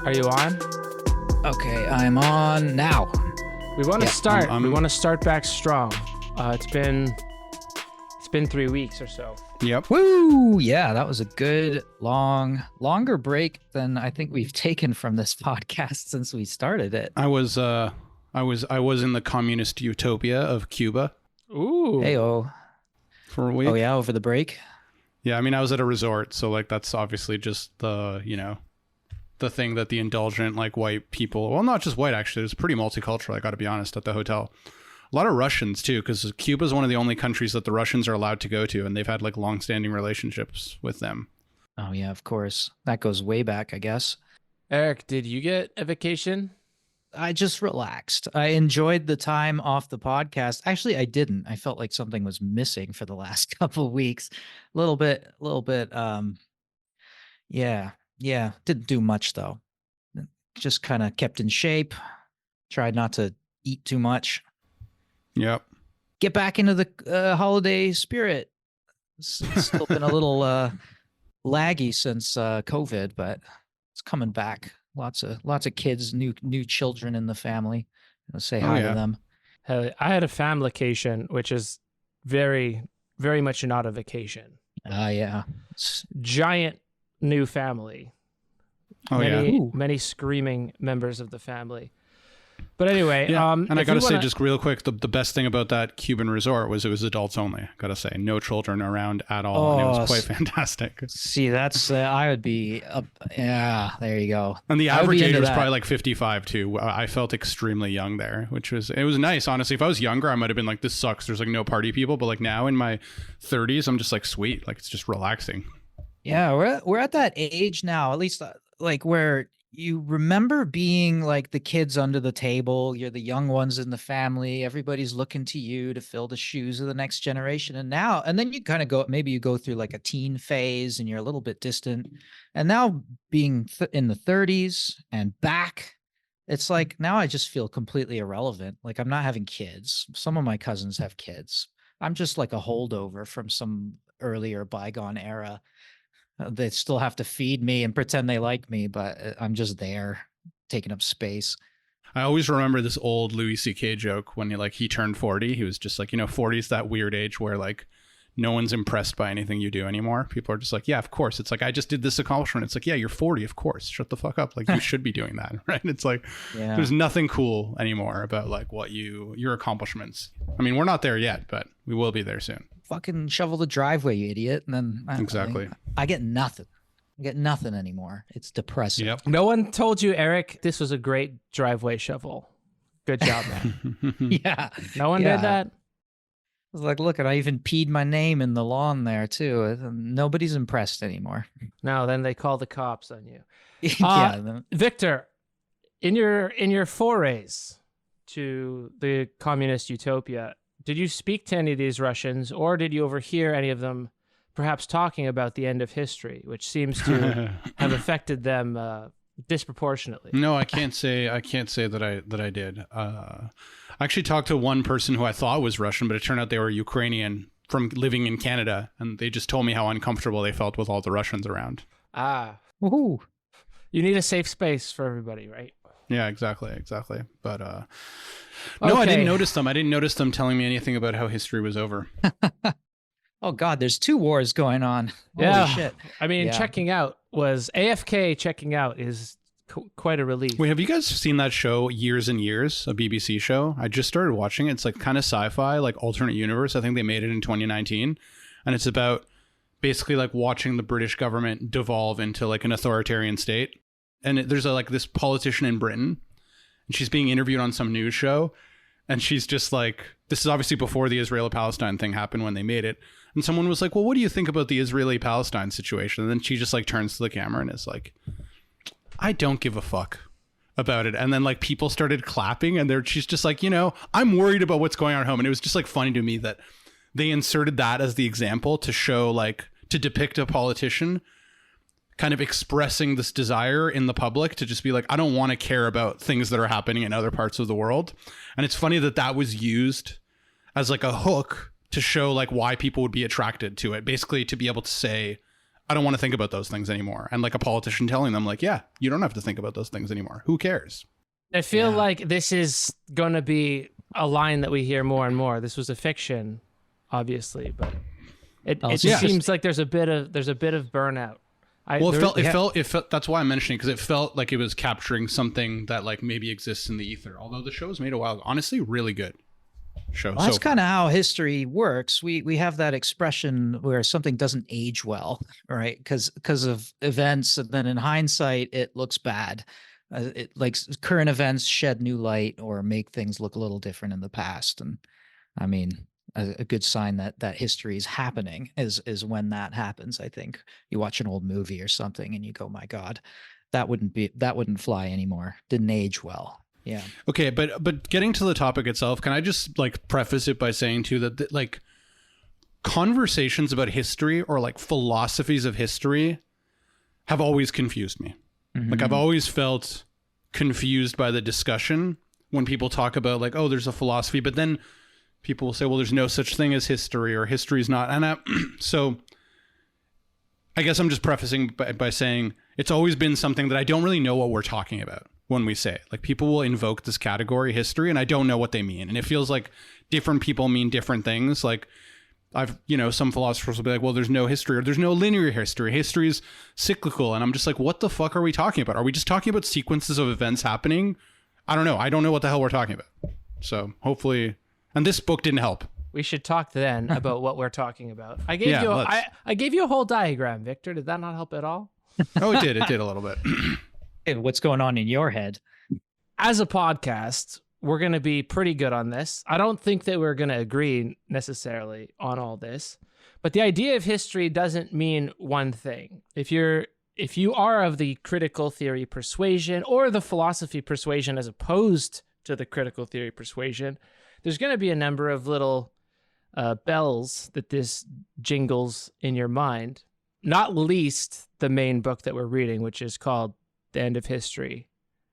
Are you on? Okay, I'm on now. We want to start. We want to start back strong. It's been 3 weeks or so. Yep. Woo! Yeah, that was a good longer break than I think we've taken from this podcast since we started it. I was in the communist utopia of Cuba. Ooh. Heyo. For a week. Oh yeah, over the break. Yeah, I mean, I was at a resort, so like that's obviously just the thing that the indulgent like white people, well, not just white actually, it was pretty multicultural, I got to be honest, at the hotel. A lot of Russians too, because Cuba is one of the only countries that the Russians are allowed to go to, and they've had like long-standing relationships with them. Oh yeah, of course. That goes way back, I guess. Eric, did you get a vacation? I just relaxed. I enjoyed the time off the podcast. Actually, I didn't. I felt like something was missing for the last couple of weeks. A little bit. Yeah. Didn't do much though. Just kind of kept in shape. Tried not to eat too much. Yep. Get back into the holiday spirit. It's still been a little laggy since COVID, but it's coming back. Lots of kids, new children in the family. I'll say hi to them. I had a family-cation, which is very, very much not a vacation. Yeah. Giant new family. Oh many screaming members of the family. But anyway, and I gotta say, just real quick, the best thing about that Cuban resort was it was adults only. I gotta say, no children around at all, and it was quite fantastic. See, that's I would be up. Yeah, there you go. And the average age was probably like 55 too. I felt extremely young there, it was nice. Honestly, if I was younger, I might have been like, this sucks. There's like no party people. But like now in my 30s, I'm just like, sweet. Like it's just relaxing. Yeah, we're at that age now, at least like where you remember being like the kids under the table. You're the young ones in the family. Everybody's looking to you to fill the shoes of the next generation. And then you kind of maybe you go through like a teen phase and you're a little bit distant. And now being in the 30s and back, it's like now I just feel completely irrelevant. Like I'm not having kids. Some of my cousins have kids. I'm just like a holdover from some earlier bygone era. They still have to feed me and pretend they like me, but I'm just there taking up space. I always remember this old Louis C.K. joke when he turned 40. He was just like, 40 is that weird age where like no one's impressed by anything you do anymore. People are just like, yeah, of course. It's like, I just did this accomplishment. It's like, yeah, you're 40, of course. Shut the fuck up. Like you should be doing that, right? It's like, There's nothing cool anymore about like your accomplishments. I mean, we're not there yet, but we will be there soon. Fucking shovel the driveway, you idiot. And then exactly. I get nothing. I get nothing anymore. It's depressing. Yep. No one told you, Eric, this was a great driveway shovel. Good job, man. Yeah. No one did that? I was like, look, and I even peed my name in the lawn there too. Nobody's impressed anymore. No, then they call the cops on you. Yeah. Victor, in your forays to the communist utopia, did you speak to any of these Russians, or did you overhear any of them perhaps talking about the end of history, which seems to have affected them disproportionately? No, I can't say that I did. I actually talked to one person who I thought was Russian, but it turned out they were Ukrainian from living in Canada, and they just told me how uncomfortable they felt with all the Russians around. Woohoo. You need a safe space for everybody, right? Yeah, exactly. But no, I didn't notice them. I didn't notice them telling me anything about how history was over. Oh God, there's 2 wars going on. Yeah. Holy shit. I mean, checking out is quite a relief. Wait, have you guys seen that show Years and Years, a BBC show? I just started watching it. It's like kind of sci-fi, like alternate universe. I think they made it in 2019. And it's about basically like watching the British government devolve into like an authoritarian state. And there's this politician in Britain, and she's being interviewed on some news show. And she's just like, this is obviously before the Israel-Palestine thing happened when they made it. And someone was like, well, what do you think about the Israeli-Palestine situation? And then she just like turns to the camera and is like, I don't give a fuck about it. And then like people started clapping, and she's just like, I'm worried about what's going on at home. And it was just like funny to me that they inserted that as the example to show to depict a politician kind of expressing this desire in the public to just be like, I don't want to care about things that are happening in other parts of the world. And it's funny that was used as like a hook to show like why people would be attracted to it. Basically to be able to say, I don't want to think about those things anymore. And like a politician telling them like, yeah, you don't have to think about those things anymore. Who cares? I feel like this is going to be a line that we hear more and more. This was a fiction, obviously, but it just seems like there's a bit of burnout. It felt. That's why I'm mentioning, because it felt like it was capturing something that like maybe exists in the ether. Although the show was made a while ago, honestly, really good show. Well, that's kind of how history works. We have that expression where something doesn't age well, right? Because of events, and then in hindsight, it looks bad. Like current events shed new light or make things look a little different in the past. And I mean, a good sign that history is happening is when that happens. I think you watch an old movie or something and you go, my God, that wouldn't fly anymore. Didn't age well. Yeah. Okay, but getting to the topic itself, can I just like preface it by saying too that like conversations about history or like philosophies of history have always confused me. Mm-hmm. Like I've always felt confused by the discussion when people talk about like, oh, there's a philosophy, but then people will say, well, there's no such thing as history, or history is not. And so I guess I'm just prefacing by saying it's always been something that I don't really know what we're talking about when we say it. Like people will invoke this category, history, and I don't know what they mean. And it feels like different people mean different things. Like some philosophers will be like, well, there's no history, or there's no linear history. History is cyclical. And I'm just like, what the fuck are we talking about? Are we just talking about sequences of events happening? I don't know. I don't know what the hell we're talking about. So and this book didn't help. We should talk then about what we're talking about. I gave you a whole diagram, Victor. Did that not help at all? Oh, it did. It did a little bit. What's going on in your head? As a podcast, we're going to be pretty good on this. I don't think that we're going to agree necessarily on all this, but the idea of history doesn't mean one thing. If you are of the critical theory persuasion or the philosophy persuasion as opposed to the critical theory persuasion, there's going to be a number of little bells that this jingles in your mind, not least the main book that we're reading, which is called The End of History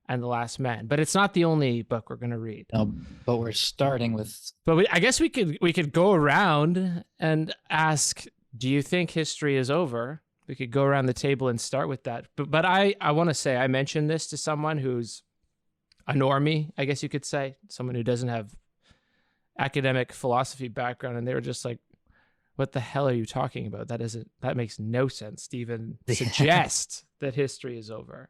and The Last Man. But it's not the only book we're going to read. No, but we're starting with... But I guess we could go around and ask, do you think history is over? We could go around the table and start with that. But I want to say, I mentioned this to someone who's a normie, I guess you could say, someone who doesn't have academic philosophy background, and they were just like, what the hell are you talking about? That makes no sense to even suggest that history is over.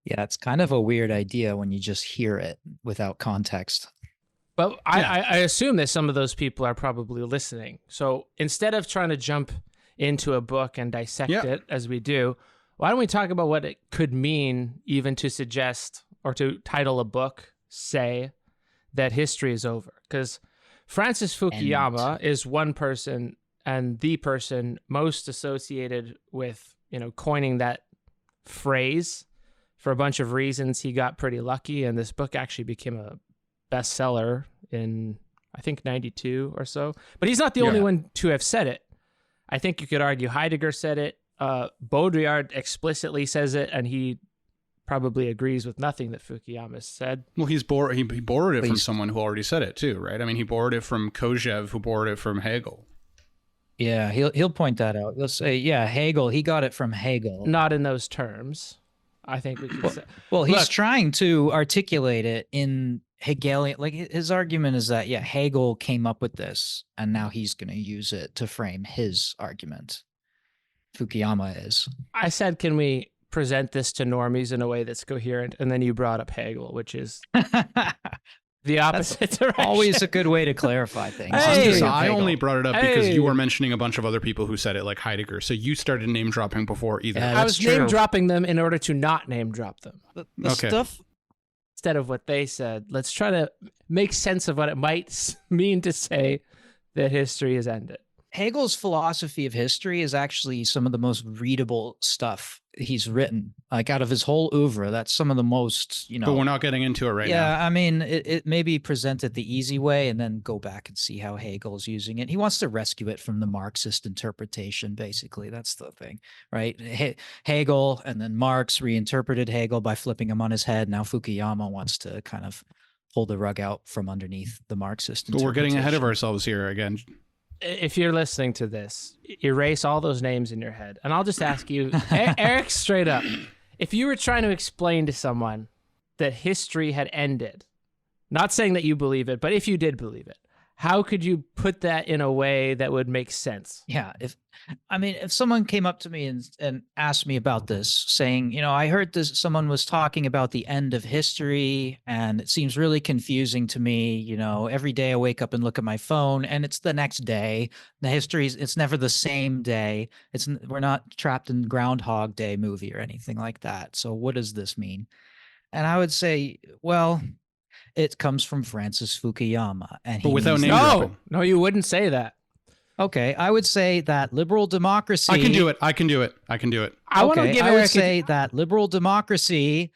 Yeah, it's kind of a weird idea when you just hear it without context. But I assume that some of those people are probably listening. So instead of trying to jump into a book and dissect it as we do, why don't we talk about what it could mean even to suggest or to title a book, say, that history is over? Because Francis Fukuyama is one person, and the person most associated with, coining that phrase. For a bunch of reasons, he got pretty lucky, and this book actually became a bestseller in, I think, 92 or so. But he's not the only one to have said it. I think you could argue Heidegger said it. Baudrillard explicitly says it, and he probably agrees with nothing that Fukuyama said. Well, he borrowed it from someone who already said it too, right? I mean, he borrowed it from Kojève, who borrowed it from Hegel. Yeah, he'll point that out. He'll say, Hegel, he got it from Hegel. Not in those terms, I think we could say. Well, he's trying to articulate it in Hegelian. Like his argument is that, Hegel came up with this, and now he's going to use it to frame his argument. Fukuyama is. I said, can we present this to normies in a way that's coherent? And then you brought up Hegel, which is the opposite direction. Always a good way to clarify things. I only brought it up because you were mentioning a bunch of other people who said it, like Heidegger. So you started name dropping before either. Yeah, I was name dropping them in order to not name drop them. The stuff, instead of what they said, let's try to make sense of what it might mean to say that history has ended. Hegel's philosophy of history is actually some of the most readable stuff he's written. Like out of his whole oeuvre, that's some of the most, But we're not getting into it right now. Yeah, I mean, it may be presented the easy way and then go back and see how Hegel's using it. He wants to rescue it from the Marxist interpretation, basically. That's the thing, right? Hegel and then Marx reinterpreted Hegel by flipping him on his head. Now Fukuyama wants to kind of pull the rug out from underneath the Marxist interpretation. But we're getting ahead of ourselves here again. if you're listening to this, erase all those names in your head. And I'll just ask you, Eric, straight up, if you were trying to explain to someone that history had ended, not saying that you believe it, but if you did believe it, how could you put that in a way that would make sense? Yeah. If someone came up to me and asked me about this, saying, I heard this, someone was talking about the end of history, and it seems really confusing to me. Every day I wake up and look at my phone and it's the next day. It's never the same day. We're not trapped in Groundhog Day movie or anything like that. So what does this mean? And I would say, well, it comes from Francis Fukuyama. And But without name No, dropping. no, you wouldn't say that. Okay, I would say that liberal democracy. I can do it. I would say that liberal democracy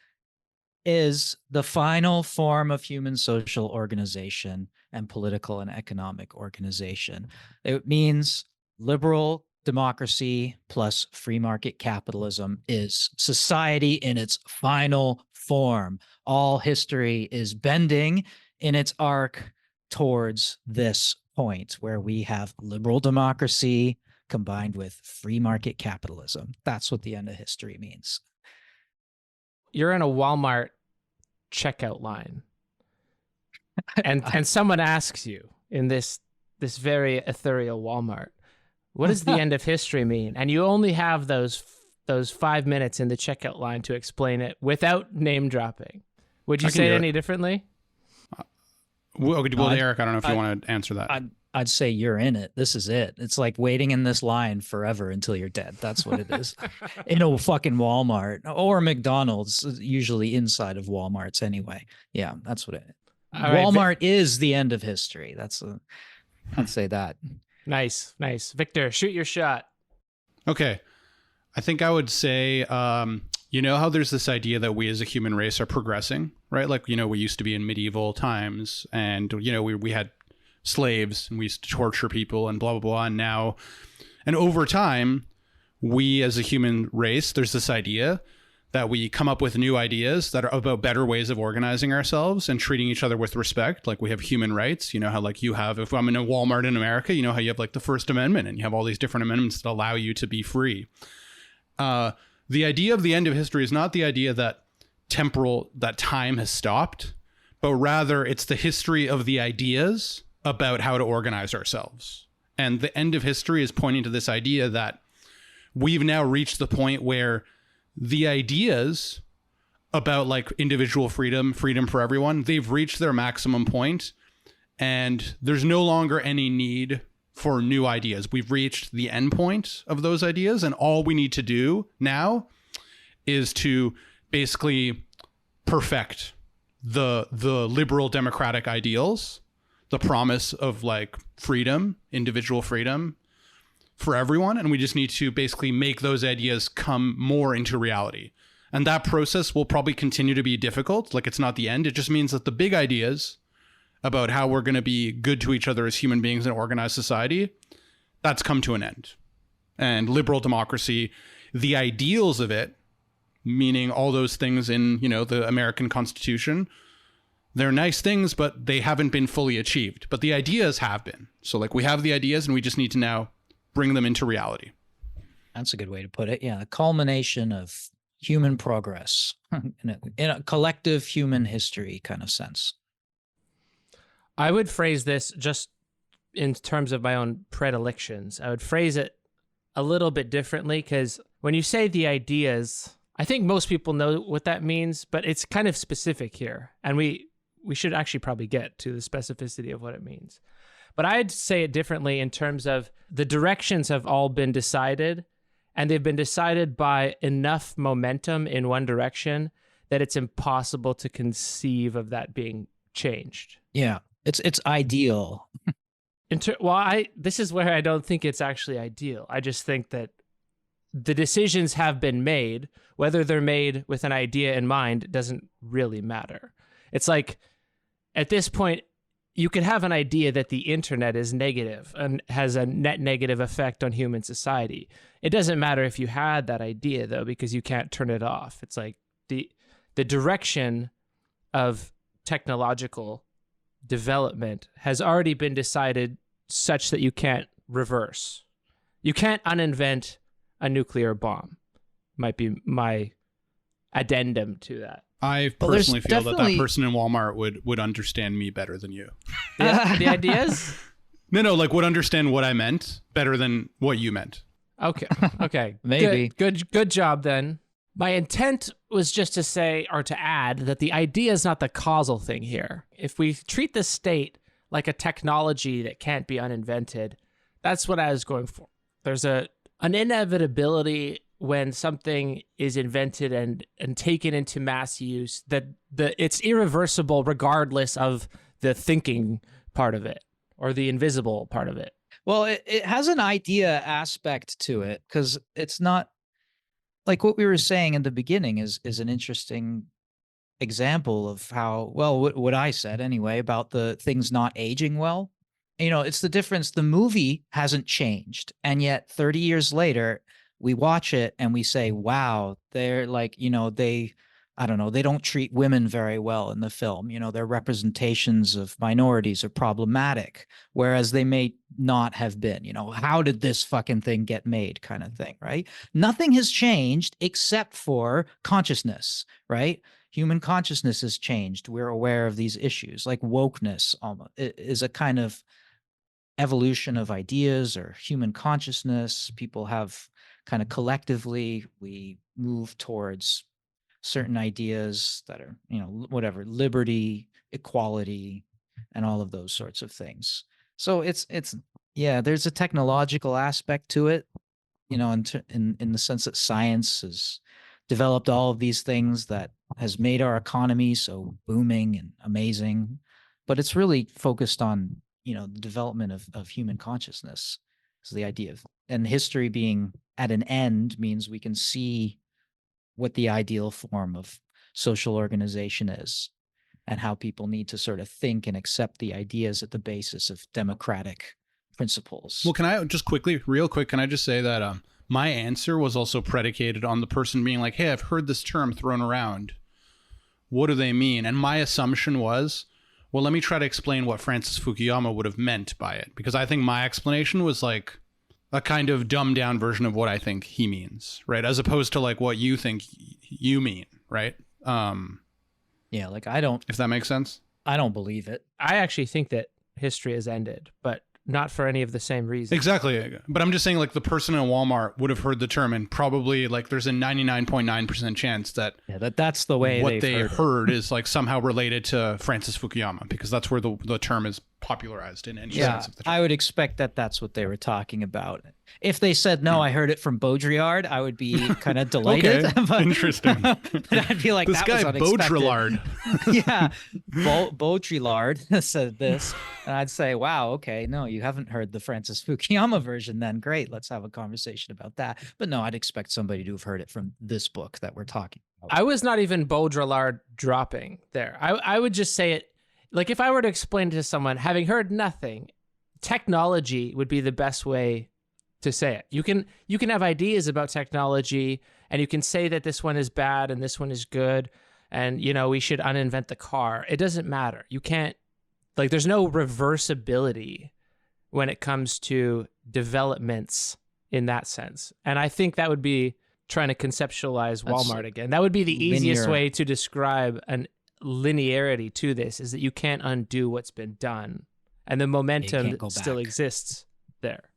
is the final form of human social organization and political and economic organization. It means liberal democracy plus free market capitalism is society in its final form. All history is bending in its arc towards this point where we have liberal democracy combined with free market capitalism. That's what the end of history means. You're in a Walmart checkout line, and someone asks you in this very ethereal Walmart, what does the end of history mean? And you only have those 5 minutes in the checkout line to explain it without name dropping. Would you say it any differently? Well, Eric, I don't know if you want to answer that. I'd say you're in it. This is it. It's like waiting in this line forever until you're dead. That's what it is. In a fucking Walmart or McDonald's, usually inside of Walmarts anyway. Yeah, that's what it is. Walmart is the end of history. I'd say that. Nice. Victor, shoot your shot. Okay. I think I would say, how there's this idea that we as a human race are progressing, right? Like, we used to be in medieval times and, we had slaves and we used to torture people and blah, blah, blah. And over time, we as a human race, there's this idea that we come up with new ideas that are about better ways of organizing ourselves and treating each other with respect. Like we have human rights, how like you have, if I'm in a Walmart in America, how you have like the First Amendment and you have all these different amendments that allow you to be free. The idea of the end of history is not the idea that time has stopped, but rather it's the history of the ideas about how to organize ourselves. And the end of history is pointing to this idea that we've now reached the point where the ideas about like individual freedom for everyone, they've reached their maximum point, and there's no longer any need for new ideas. We've reached the end point of those ideas, and all we need to do now is to basically perfect the liberal democratic ideals, the promise of like freedom, individual freedom for everyone, and we just need to basically make those ideas come more into reality. And that process will probably continue to be difficult. Like it's not the end. It just means that the big ideas about how we're going to be good to each other as human beings in an organized society, that's come to an end. And liberal democracy, the ideals of it, meaning all those things in, the American Constitution, they're nice things, but they haven't been fully achieved. But the ideas have been. So like we have the ideas and we just need to now bring them into reality. That's a good way to put it. Yeah, the culmination of human progress in a collective human history kind of sense. I would phrase this just in terms of my own predilections. I would phrase it a little bit differently because when you say the ideas, I think most people know what that means, but it's kind of specific here. And we should actually probably get to the specificity of what it means. But I'd say it differently in terms of the directions have all been decided, and they've been decided by enough momentum in one direction that it's impossible to conceive of that being changed. Yeah, it's ideal. This is where I don't think it's actually ideal. I just think that the decisions have been made. Whether they're made with an idea in mind doesn't really matter. It's like, at this point, you could have an idea that the internet is negative and has a net negative effect on human society. It doesn't matter if you had that idea, though, because you can't turn it off. It's like the direction of technological development has already been decided such that you can't reverse. You can't uninvent a nuclear bomb. Might be my addendum to that. I Well, there's personally feel that definitely- person in Walmart would understand me better than you. The ideas? No, like would understand what I meant better than what you meant. Okay. Maybe. Good job then. My intent was just to say, or to add, that the idea is not the causal thing here. If we treat the state like a technology that can't be uninvented, that's what I was going for. There's an inevitability when something is invented and taken into mass use, that it's irreversible regardless of the thinking part of it or the invisible part of it. Well, it has an idea aspect to it, because it's not like what we were saying in the beginning is an interesting example of how, well, what I said anyway about the things not aging well. You know, it's the difference. The movie hasn't changed, and yet 30 years later, we watch it and we say, wow, they're like, you know, I don't know, they don't treat women very well in the film. You know, their representations of minorities are problematic, whereas they may not have been. You know, how did this fucking thing get made, kind of thing, right? Nothing has changed except for consciousness, right? Human consciousness has changed. We're aware of these issues. Like wokeness almost is a kind of evolution of ideas or human consciousness. People have kind of collectively, we move towards certain ideas that are, you know, whatever, liberty, equality, and all of those sorts of things. So it's yeah, there's a technological aspect to it, you know, in the sense that science has developed all of these things that has made our economy so booming and amazing, but it's really focused on, you know, the development of human consciousness. So the idea of, and history being at an end means we can see what the ideal form of social organization is and how people need to sort of think and accept the ideas at the basis of democratic principles. Well, can I just quickly, real quick, can I just say that my answer was also predicated on the person being like, hey, I've heard this term thrown around. What do they mean? And my assumption was, well, let me try to explain what Francis Fukuyama would have meant by it. Because I think my explanation was like a kind of dumbed down version of what I think he means, right? As opposed to like what you think you mean, right? Yeah, like if that makes sense. I don't believe it. I actually think that history has ended, but not for any of the same reasons. Exactly. But I'm just saying, like, the person in Walmart would have heard the term, and probably, like, there's a 99.9% chance that that's the way what they heard heard is, like, somehow related to Francis Fukuyama, because that's where the term is popularized in any sense of the term. I would expect that that's what they were talking about. If they said, no, I heard it from Baudrillard, I would be kind of delighted. Okay. but, Interesting. But I'd be like, this that guy was unexpected. Baudrillard. Yeah, Baudrillard said this, and I'd say, wow, okay, no, you haven't heard the Francis Fukuyama version then. Great, let's have a conversation about that. But no, I'd expect somebody to have heard it from this book that we're talking about. I was not even Baudrillard dropping there. I would just say it, like if I were to explain to someone, having heard nothing, technology would be the best way to say it. You can have ideas about technology, and you can say that this one is bad and this one is good, and you know we should uninvent the car. It doesn't matter. You can't, like, there's no reversibility when it comes to developments in that sense. And I think that would be trying to conceptualize Walmart again. That would be the easiest way to describe an linearity to this, is that you can't undo what's been done, and the momentum still exists there.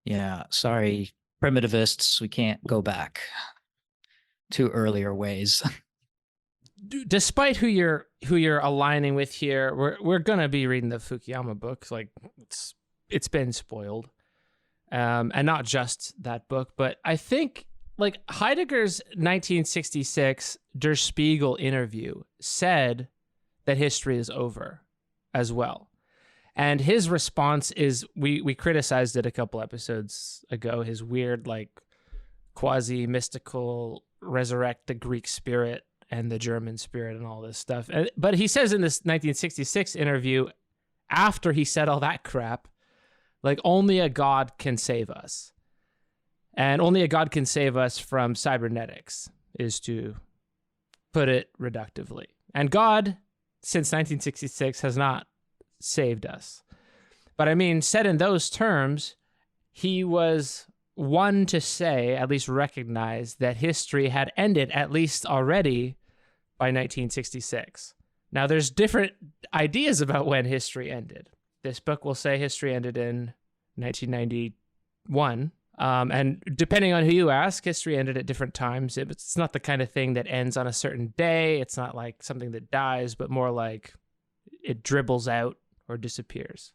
Yeah, sorry, primitivists, we can't go back to earlier ways. Despite who you're aligning with here, we're gonna be reading the Fukuyama books. Like it's been spoiled, and not just that book, but I think like Heidegger's 1966 Der Spiegel interview said that history is over as well. And his response is, we criticized it a couple episodes ago, his weird, like, quasi-mystical resurrect the Greek spirit and the German spirit and all this stuff. But he says in this 1966 interview, after he said all that crap, like, only a God can save us. And only a God can save us from cybernetics, is to put it reductively. And God, since 1966, has not saved us. But I mean, said in those terms, he was one to say, at least recognize, that history had ended at least already by 1966. Now, there's different ideas about when history ended. This book will say history ended in 1991. And depending on who you ask, history ended at different times. It's not the kind of thing that ends on a certain day. It's not like something that dies, but more like it dribbles out or disappears.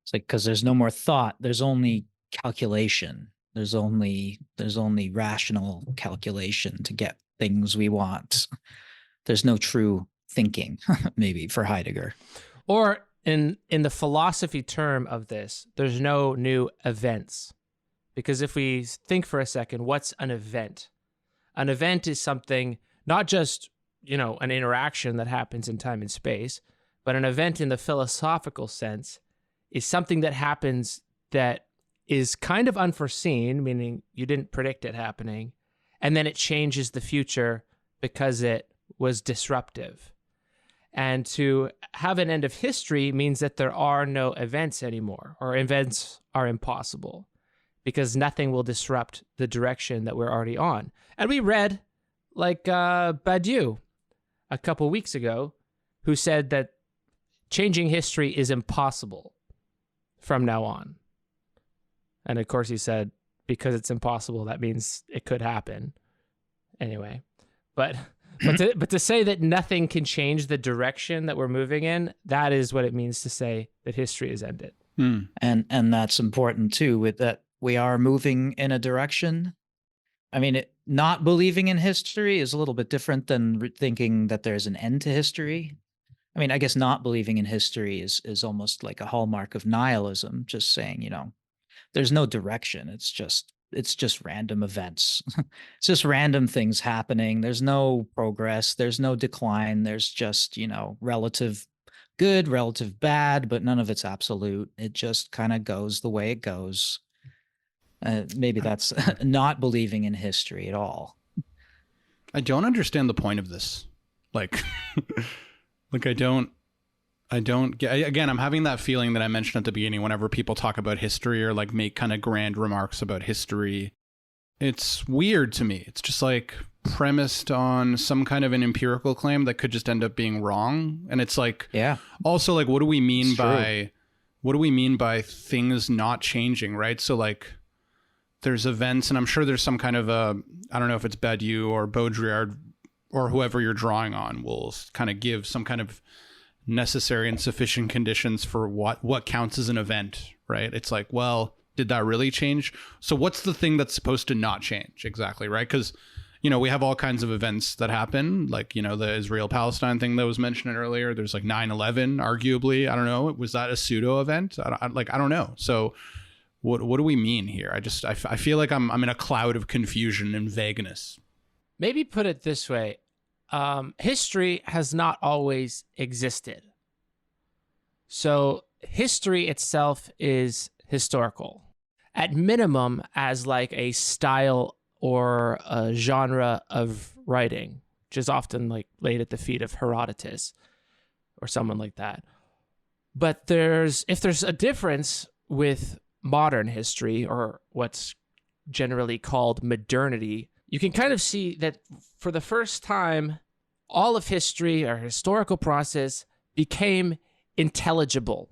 It's like, because there's no more thought. There's only calculation. There's only rational calculation to get things we want. There's no true thinking, maybe, for Heidegger. Or in the philosophy term of this, there's no new events. Because if we think for a second, what's an event? An event is something, not just, an interaction that happens in time and space, but an event in the philosophical sense is something that happens that is kind of unforeseen, meaning you didn't predict it happening, and then it changes the future because it was disruptive. And to have an end of history means that there are no events anymore, or events are impossible, because nothing will disrupt the direction that we're already on. And we read, Badiou a couple weeks ago, who said that changing history is impossible from now on. And of course he said, because it's impossible, that means it could happen. Anyway, but to say that nothing can change the direction that we're moving in, that is what it means to say that history has ended. And that's important too, with that we are moving in a direction. I mean, not believing in history is a little bit different than thinking that there's an end to history. I mean, I guess not believing in history is almost like a hallmark of nihilism, just saying, there's no direction. It's just random events. It's just random things happening. There's no progress. There's no decline. There's just, relative good, relative bad, but none of it's absolute. It just kind of goes the way it goes. Maybe that's not believing in history at all. I don't understand the point of this. Like I don't get, again, I'm having that feeling that I mentioned at the beginning whenever people talk about history or like make kind of grand remarks about history. It's weird to me. It's just like premised on some kind of an empirical claim that could just end up being wrong. And it's like, yeah. Also, like, what do we mean by things not changing, right? So like there's events, and I'm sure there's some kind of I don't know if it's Badiou or Baudrillard or whoever you're drawing on will kind of give some kind of necessary and sufficient conditions for what counts as an event, right? It's like, well, did that really change? So what's the thing that's supposed to not change exactly, right? Because, we have all kinds of events that happen, like, the Israel-Palestine thing that was mentioned earlier. There's like 9/11, arguably. I don't know. Was that a pseudo event? I don't know. So what do we mean here? I feel like I'm in a cloud of confusion and vagueness. Maybe put it this way. History has not always existed. So history itself is historical. At minimum, as like a style or a genre of writing, which is often like laid at the feet of Herodotus or someone like that. But if there's a difference with modern history, or what's generally called modernity, you can kind of see that for the first time, all of history or historical process became intelligible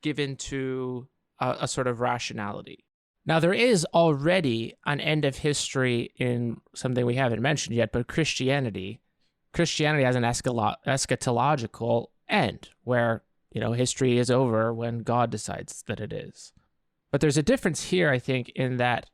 given to a sort of rationality. Now, there is already an end of history in something we haven't mentioned yet, but Christianity. Christianity has an eschatological end where, history is over when God decides that it is. But there's a difference here, I think, in that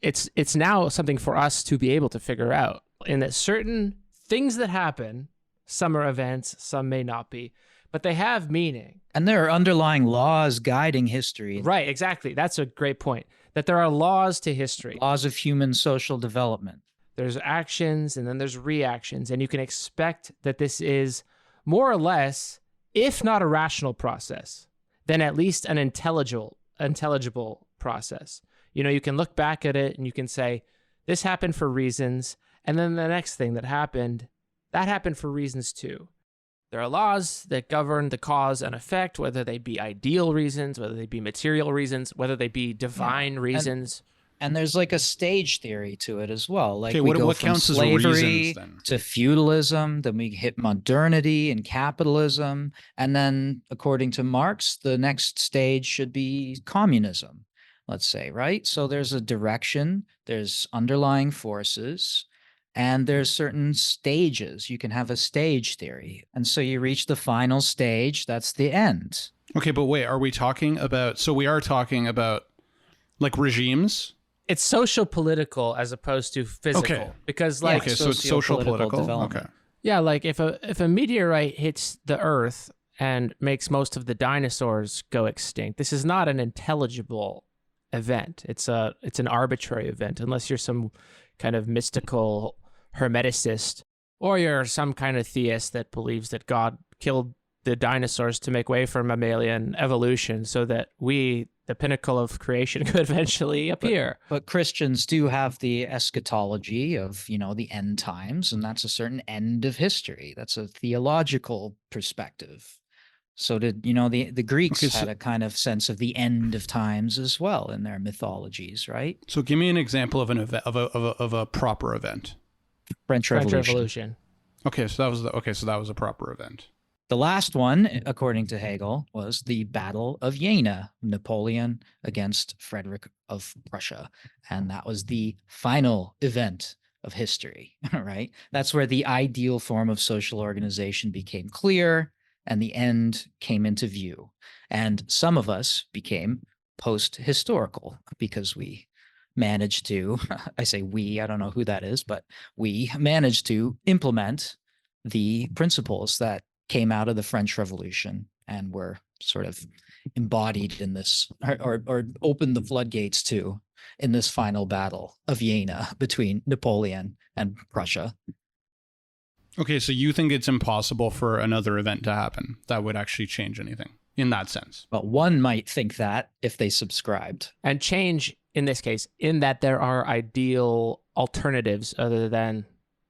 it's now something for us to be able to figure out, in that certain things that happen, some are events, some may not be, but they have meaning. And there are underlying laws guiding history. Right, exactly. That's a great point. That there are laws to history. Laws of human social development. There's actions and then there's reactions, and you can expect that this is more or less, if not a rational process, then at least an intelligible process. You can look back at it and you can say, this happened for reasons, and then the next thing that happened for reasons too. There are laws that govern the cause and effect, whether they be ideal reasons, whether they be material reasons, whether they be divine reasons. And there's like a stage theory to it as well. Like Okay, we go what from counts as slavery reasons then? to feudalism, then we hit modernity and capitalism. And then according to Marx, the next stage should be communism, let's say, right? So there's a direction, there's underlying forces, and there's certain stages. You can have a stage theory. And so you reach the final stage, that's the end. Okay, but wait, are we talking about, so we are talking about like regimes? It's social political as opposed to physical. Okay. Because like Okay, so it's social political. development. Okay. yeah, like if a meteorite hits the earth and makes most of the dinosaurs go extinct, this is not an intelligible event. It's an arbitrary event unless you're some kind of mystical hermeticist or you're some kind of theist that believes that God killed the dinosaurs to make way for mammalian evolution so that we, the pinnacle of creation, could eventually appear. But Christians do have the eschatology of, the end times, and that's a certain end of history. That's a theological perspective. So did, the Greeks had a kind of sense of the end of times as well in their mythologies, right? So give me an example of an event, of a proper event. French Revolution. Okay, so that was a proper event. The last one, according to Hegel, was the Battle of Jena, Napoleon against Frederick of Prussia. And that was the final event of history, right? That's where the ideal form of social organization became clear and the end came into view. And some of us became post-historical because we managed to, I say we, I don't know who that is, but we managed to implement the principles that came out of the French Revolution and were sort of embodied in this, or opened the floodgates to in this final battle of Jena between Napoleon and Prussia. Okay, so you think it's impossible for another event to happen that would actually change anything in that sense? But one might think that if they subscribed. And change, in this case, in that there are ideal alternatives other than,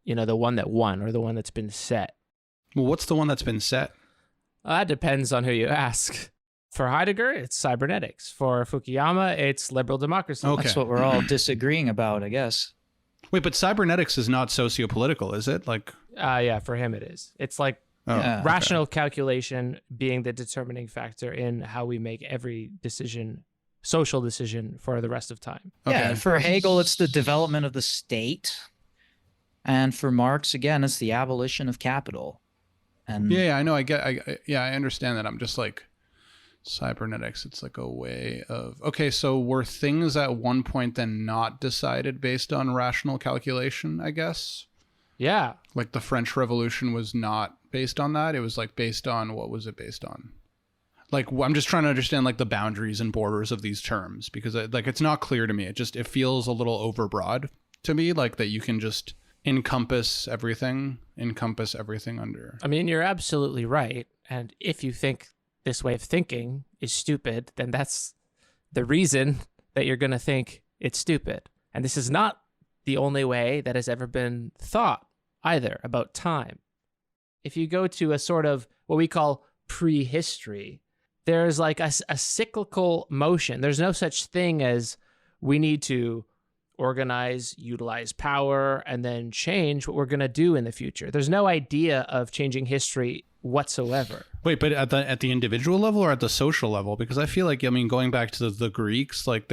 the one that won or the one that's been set. Well, what's the one that's been set? That depends on who you ask. For Heidegger, it's cybernetics. For Fukuyama, it's liberal democracy. Okay. That's what we're all disagreeing about, I guess. Wait, but cybernetics is not sociopolitical, is it? Yeah, for him it is. It's like rational calculation being the determining factor in how we make every decision, social decision, for the rest of time. Okay. Yeah, for Hegel, it's the development of the state. And for Marx, again, it's the abolition of capital. And Yeah, I know. I understand that. I'm just like, cybernetics, it's like a way of, okay, so were things at one point then not decided based on rational calculation, I guess? Yeah. Like the French Revolution was not based on that. It was like based on, what was it based on? Like, I'm just trying to understand like the boundaries and borders of these terms because it's not clear to me. It feels a little overbroad to me, like that you can just encompass everything under. I mean, you're absolutely right. And if you think this way of thinking is stupid, then that's the reason that you're going to think it's stupid. And this is not the only way that has ever been thought either about time. If you go to a sort of what we call prehistory, there's like a cyclical motion. There's no such thing as we need to organize, utilize power, and then change what we're going to do in the future. There's no idea of changing history whatsoever. Wait, but at the individual level or at the social level? Because I feel like, going back to the Greeks, like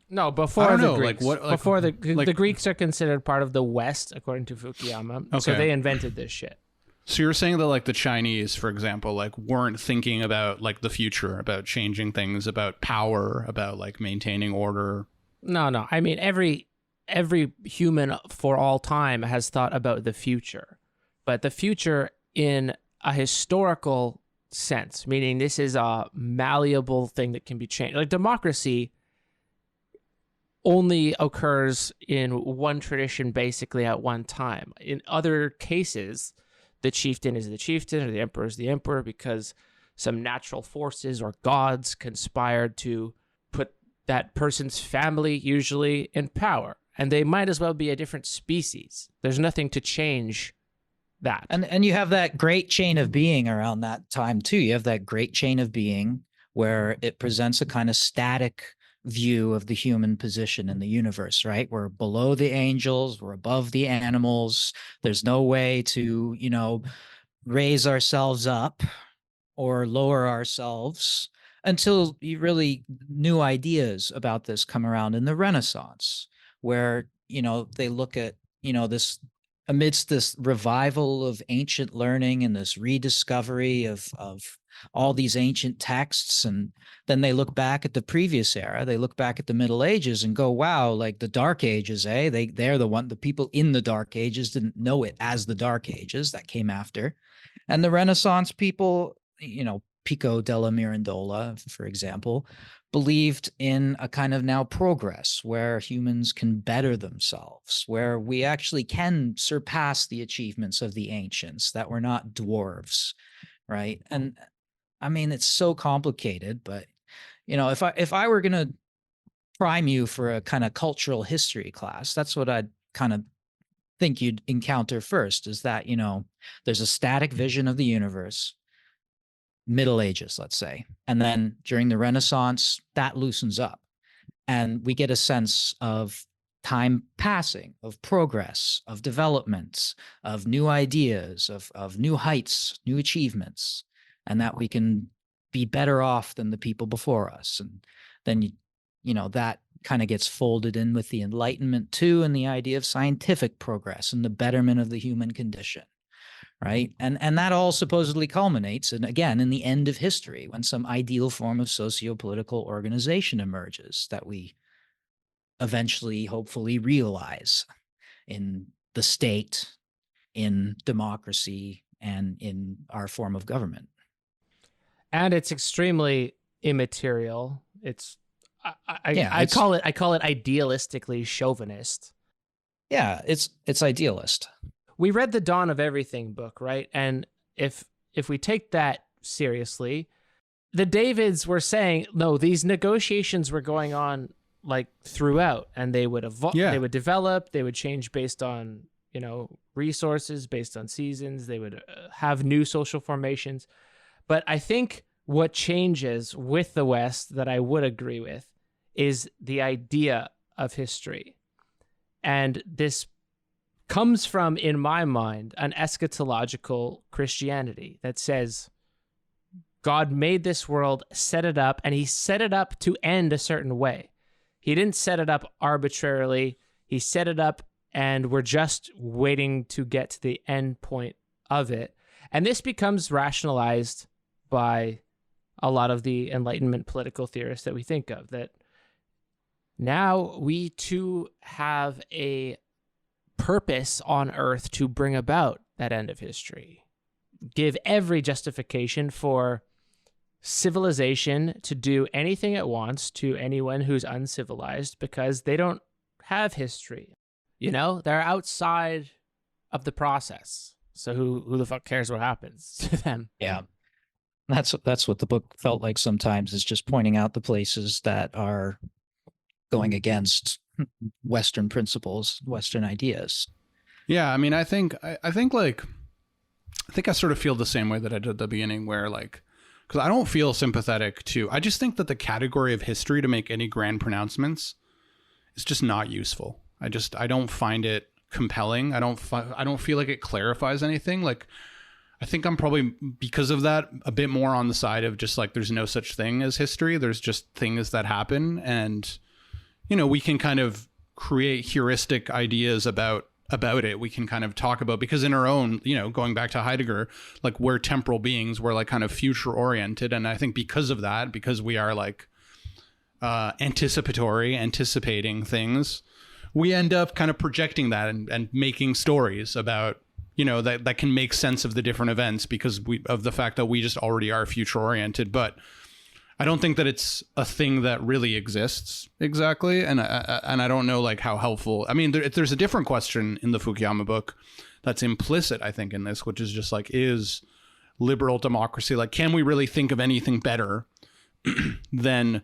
no, before I don't the know, Greeks. Before the Greeks are considered part of the West, according to Fukuyama. Okay. So they invented this shit. So you're saying that like the Chinese, for example, like weren't thinking about like the future, about changing things, about power, about like maintaining order? No. I mean, every human for all time has thought about the future, but the future in a historical sense, meaning this is a malleable thing that can be changed. Like democracy only occurs in one tradition basically at one time. In other cases, the chieftain is the chieftain or the emperor is the emperor because some natural forces or gods conspired to put that person's family usually in power. And they might as well be a different species. There's nothing to change that. And you have that great chain of being around that time too. You have that great chain of being where it presents a kind of static view of the human position in the universe, right? We're below the angels, we're above the animals. There's no way to, raise ourselves up or lower ourselves until really new ideas about this come around in the Renaissance, where, they look at, this amidst this revival of ancient learning and this rediscovery of all these ancient texts. And then they look back at the previous era, they look back at the Middle Ages and go, wow, like the Dark Ages, eh? They're the people in the Dark Ages didn't know it as the Dark Ages that came after. And the Renaissance people, Pico della Mirandola, for example, believed in a kind of now progress where humans can better themselves, where we actually can surpass the achievements of the ancients, that we're not dwarves, right? And I mean, it's so complicated, but if I were going to prime you for a kind of cultural history class, that's what I'd kind of think you'd encounter first, is that, there's a static vision of the universe, Middle Ages, let's say. And then during the Renaissance, that loosens up. And we get a sense of time passing, of progress, of development, of new ideas, of new heights, new achievements, and that we can be better off than the people before us. And then, that kind of gets folded in with the Enlightenment too, and the idea of scientific progress and the betterment of the human condition. Right. And that all supposedly culminates, and again, in the end of history, when some ideal form of socio-political organization emerges that we eventually, hopefully, realize in the state, in democracy, and in our form of government. And it's extremely immaterial. I call it idealistically chauvinist. Yeah, it's idealist. We read the Dawn of Everything book, right? And if we take that seriously, the Davids were saying, no, these negotiations were going on like throughout, and they would evolve, they would develop, they would change based on, resources, based on seasons, they would have new social formations. But I think what changes with the West that I would agree with is the idea of history. And this comes from, in my mind, an eschatological Christianity that says God made this world, set it up, and he set it up to end a certain way. He didn't set it up arbitrarily. He set it up, and we're just waiting to get to the end point of it. And this becomes rationalized by a lot of the Enlightenment political theorists that we think of, that now we too have a purpose on Earth to bring about that end of history. Give every justification for civilization to do anything it wants to anyone who's uncivilized because they don't have history. They're outside of the process. So who the fuck cares what happens to them? Yeah. That's what the book felt like sometimes, is just pointing out the places that are going against Western principles, Western ideas. Yeah, I mean, I think I sort of feel the same way that I did at the beginning, where because I don't feel sympathetic to, I just think that the category of history to make any grand pronouncements is just not useful. I don't find it compelling. I don't feel like it clarifies anything. I think I'm probably, because of that, a bit more on the side of just there's no such thing as history. There's just things that happen, and we can kind of create heuristic ideas about it. We can kind of talk about, because in our own, going back to Heidegger, we're temporal beings, we're kind of future oriented. And I think because of that, because we are anticipating things, we end up kind of projecting that and making stories about, that can make sense of the different events because of the fact that we just already are future oriented. But I don't think that it's a thing that really exists exactly, and I don't know how helpful. I mean, there's a different question in the Fukuyama book that's implicit, I think, in this, which is just is liberal democracy, can we really think of anything better than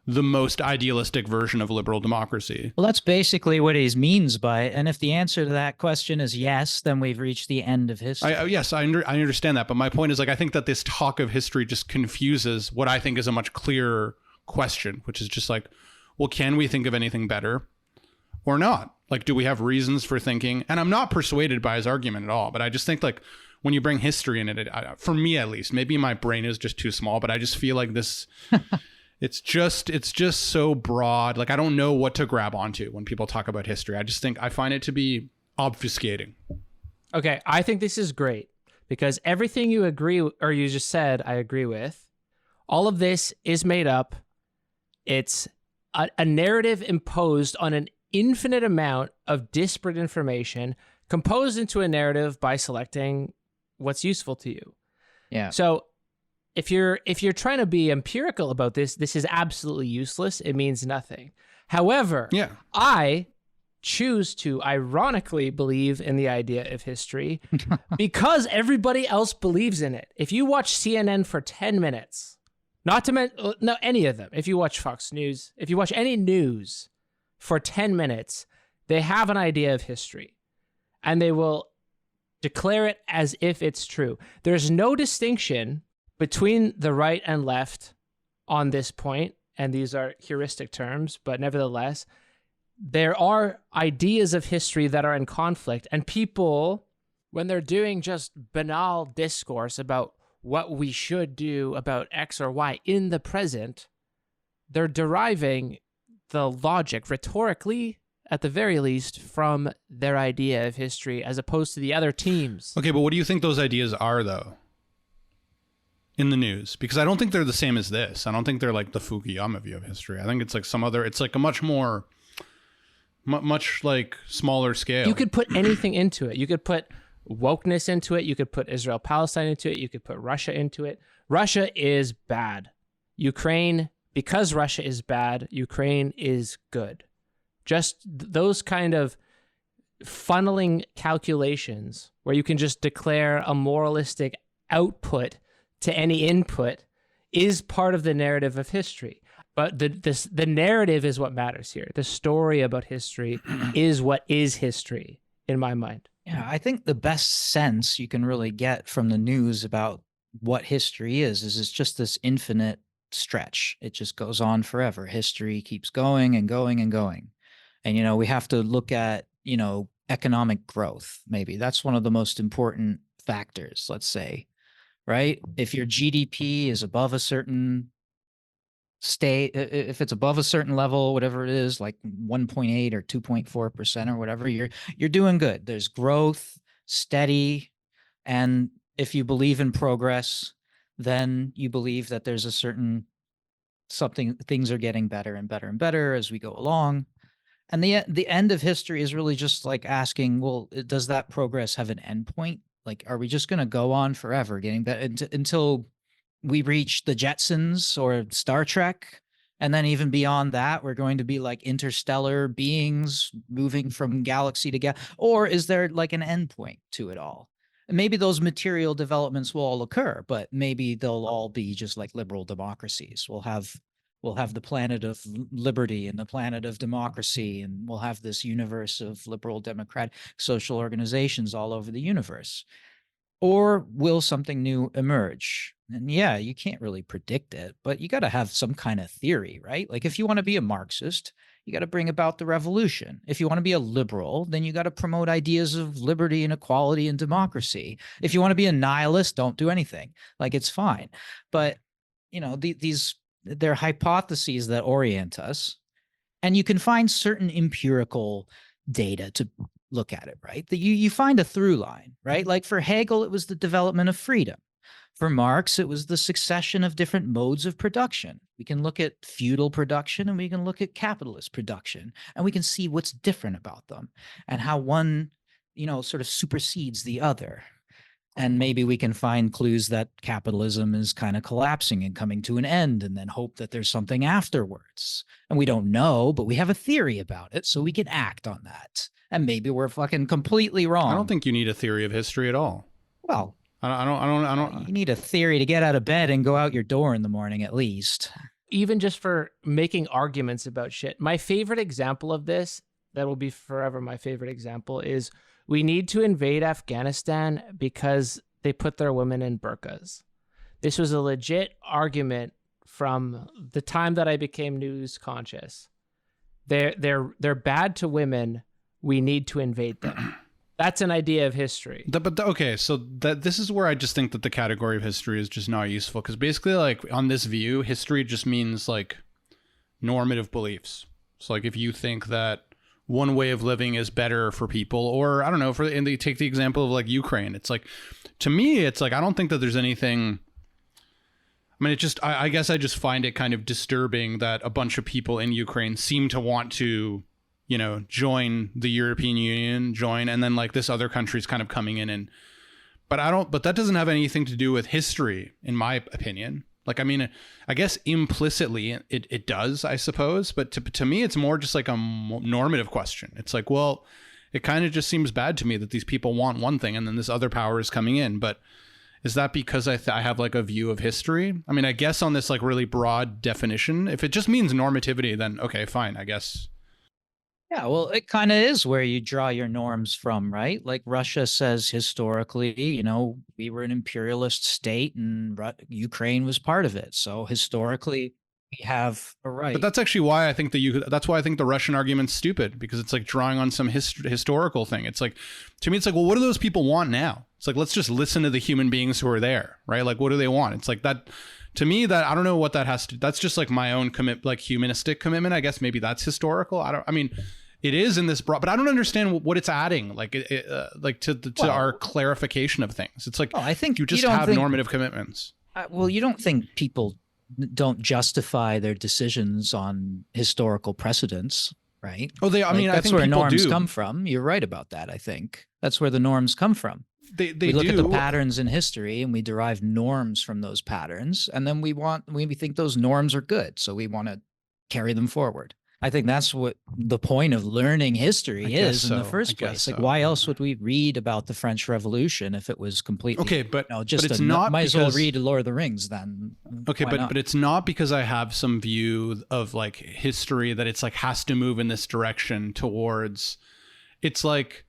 the most idealistic version of liberal democracy. Well, that's basically what he means by it. And if the answer to that question is yes, then we've reached the end of history. Yes, I understand that. But my point is, like, I think that this talk of history just confuses what I think is a much clearer question, which is just like, well, can we think of anything better or not? Like, do we have reasons for thinking? And I'm not persuaded by his argument at all, but I just think, like, when you bring history in it, for me at least, maybe my brain is just too small, but I just feel like this... It's just so broad. Like, I don't know what to grab onto when people talk about history. I find it to be obfuscating. Okay, I think this is great because everything you agree or you just said, I agree with. All of this is made up. It's a narrative imposed on an infinite amount of disparate information, composed into a narrative by selecting what's useful to you. Yeah. So if you're trying to be empirical about this is absolutely useless. It means nothing. However, I choose to ironically believe in the idea of history because everybody else believes in it. If you watch CNN for 10 minutes, not to mention any of them, if you watch Fox News, if you watch any news for 10 minutes, they have an idea of history and they will declare it as if it's true. There's no distinction between the right and left on this point, and these are heuristic terms, but nevertheless, there are ideas of history that are in conflict, and people, when they're doing just banal discourse about what we should do about X or Y in the present, they're deriving the logic, rhetorically, at the very least, from their idea of history, as opposed to the other teams. Okay, but what do you think those ideas are, though? In the news, because I don't think they're the same as this. I don't think they're like the Fukuyama view of history. I think it's like some other, it's like a much more, much like smaller scale. You could put anything into it. You could put wokeness into it. You could put Israel-Palestine into it. You could put Russia into it. Russia is bad. Ukraine, because Russia is bad, Ukraine is good. Just those kind of funneling calculations where you can just declare a moralistic output to any input is part of the narrative of history. But the narrative is what matters here. The story about history is what is history, in my mind. Yeah, I think the best sense you can really get from the news about what history is it's just this infinite stretch. It just goes on forever. History keeps going and going and going. And, we have to look at, economic growth, maybe. That's one of the most important factors, let's say. Right? If your GDP is above a certain state, if it's above a certain level, whatever it is, like 1.8 or 2.4% or whatever, you're doing good. There's growth, steady, and if you believe in progress, then you believe that there's a certain things are getting better and better and better as we go along. And the end of history is really just like asking, well, does that progress have an endpoint? Like, are we just going to go on forever getting better until we reach the Jetsons or Star Trek? And then even beyond that, we're going to be like interstellar beings moving from galaxy to galaxy? Or is there like an endpoint to it all? And maybe those material developments will all occur, but maybe they'll all be just like liberal democracies. We'll have the planet of liberty and the planet of democracy, and we'll have this universe of liberal democratic social organizations all over the universe. Or will something new emerge? And yeah, you can't really predict it, but you got to have some kind of theory, right? Like if you want to be a Marxist, you got to bring about the revolution. If you want to be a liberal, then you got to promote ideas of liberty and equality and democracy. If you want to be a nihilist, don't do anything. Like it's fine. But, they're hypotheses that orient us, and you can find certain empirical data to look at it, right? That you find a through line, right? Like for Hegel, it was the development of freedom. For Marx, it was the succession of different modes of production. We can look at feudal production and we can look at capitalist production, and we can see what's different about them and how one, sort of supersedes the other. And maybe we can find clues that capitalism is kind of collapsing and coming to an end, and then hope that there's something afterwards. And we don't know, but we have a theory about it, so we can act on that. And maybe we're fucking completely wrong. I don't think you need a theory of history at all. Well, I don't. you need a theory to get out of bed and go out your door in the morning, at least. even just for making arguments about shit. My favorite example of this, that will be forever my favorite example, is we need to invade Afghanistan because they put their women in burqas. This was a legit argument from the time that I became news conscious. They're bad to women. We need to invade them. That's an idea of history. Okay, so this is where I just think that the category of history is just not useful, because basically, like, on this view, history just means like normative beliefs. So like if you think that one way of living is better for people, or I don't know, and they take the example of like Ukraine, it's like, to me, it's like I don't think that there's anything. I mean, I guess I just find it kind of disturbing that a bunch of people in Ukraine seem to want to, you know, join the European Union, and then like this other country's kind of coming in but that doesn't have anything to do with history, in my opinion. Like, I mean, I guess implicitly it does, I suppose, but to me, it's more just like a normative question. It's like, well, it kind of just seems bad to me that these people want one thing and then this other power is coming in, but is that because I have like a view of history? I mean, I guess on this like really broad definition, if it just means normativity, then okay, fine, I guess. Yeah, well, it kind of is where you draw your norms from, right? Like Russia says historically, you know, we were an imperialist state and Ukraine was part of it. So historically, we have a right. But that's actually why I think that's why I think the Russian argument's stupid, because it's like drawing on some historical thing. It's like, to me, it's like, well, what do those people want now? It's like, let's just listen to the human beings who are there, right? Like, what do they want? It's like that, to me, that I don't know what that has to, that's just like my own like humanistic commitment. I guess maybe that's historical. I mean, it is in this broad, but I don't understand what it's adding, like, like to our clarification of things. It's like, I think you just have normative commitments. Well, you don't think people don't justify their decisions on historical precedents, right? Oh, I mean, that's I think where people norms do come from. You're right about that. I think that's where the norms come from. We look at the patterns in history and we derive norms from those patterns, and then we think those norms are good, so we want to carry them forward. I think that's what the point of learning history is in the first place. Like, why else would we read about the French Revolution if it was completely okay? But just but it's not might as well read Lord of the Rings then. Okay, but it's not because I have some view of like history that it's like has to move in this direction towards. It's like,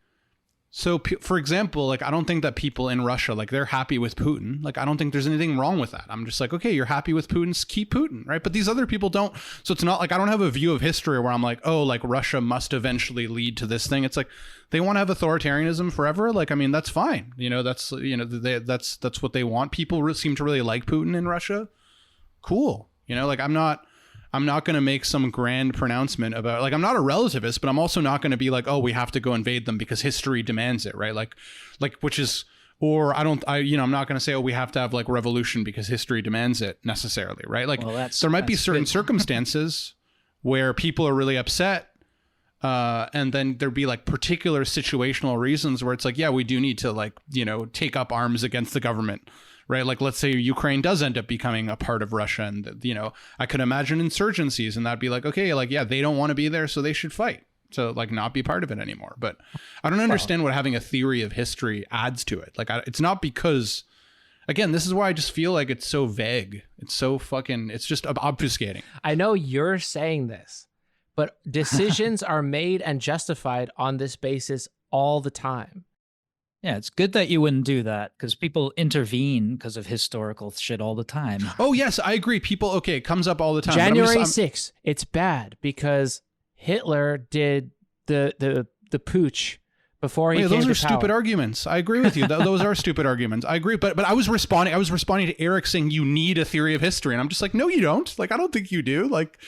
so for example, like I don't think that people in Russia, like, they're happy with Putin. Like, I don't think there's anything wrong with that. I'm just like, okay, you're happy with Putin, keep Putin, right? But these other people don't. So it's not like I don't have a view of history where I'm like, oh, like Russia must eventually lead to this thing. It's like they want to have authoritarianism forever. Like, I mean, that's fine. You know, that's what they want. People seem to really like Putin in Russia. Cool. You know, like I'm not going to make some grand pronouncement about, like, I'm not a relativist, but I'm also not going to be like, oh, we have to go invade them because history demands it, right? Like, which is, or I'm not going to say, oh, we have to have like revolution because history demands it necessarily, right? Like, there might be certain circumstances where people are really upset, and then there'd be like particular situational reasons where it's like, yeah, we do need to, like, you know, take up arms against the government. Right, like let's say Ukraine does end up becoming a part of Russia, and you know, I could imagine insurgencies, and that'd be like, okay, like, yeah, they don't want to be there, so they should fight, so like not be part of it anymore. But I don't understand what having a theory of history adds to it. Like, it's not because, again, this is why I just feel like it's so vague. It's so fucking, it's just obfuscating. I know you're saying this, but decisions are made and justified on this basis all the time. Yeah, it's good that you wouldn't do that, because people intervene because of historical shit all the time. Oh, yes, I agree. People, okay, it comes up all the time. January 6th, it's bad because Hitler did the pooch before he came to power. Those are stupid arguments. I agree with you. Those are stupid arguments. I agree. But I was responding to Eric saying you need a theory of history. And I'm just like, no, you don't. Like, I don't think you do. Like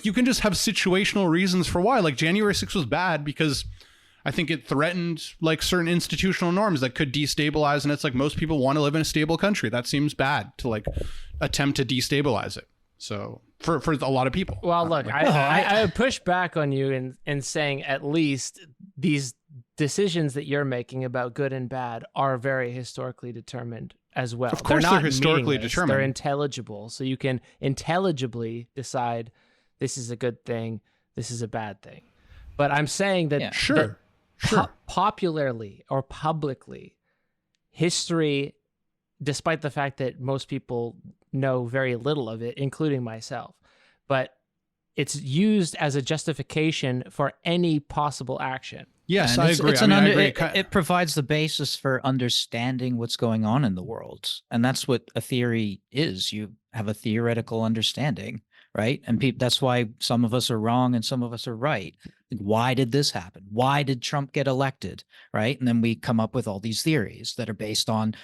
you can just have situational reasons for why. Like, January 6th was bad because I think it threatened like certain institutional norms that could destabilize. And it's like, most people want to live in a stable country. That seems bad to like attempt to destabilize it. So for a lot of people. Well, look, I would push back on you in saying at least these decisions that you're making about good and bad are very historically determined as well. Of course, they're historically determined. They're intelligible. So you can intelligibly decide this is a good thing, this is a bad thing. But I'm saying that, Sure. Popularly or publicly, history, despite the fact that most people know very little of it, including myself, but it's used as a justification for any possible action. Yes, And I it's- agree. it's I an mean, I under- agree. it provides the basis for understanding what's going on in the world. And that's what a theory is. You have a theoretical understanding, right? And that's why some of us are wrong and some of us are right. Like, why did this happen? Why did Trump get elected? Right? And then we come up with all these theories that are based on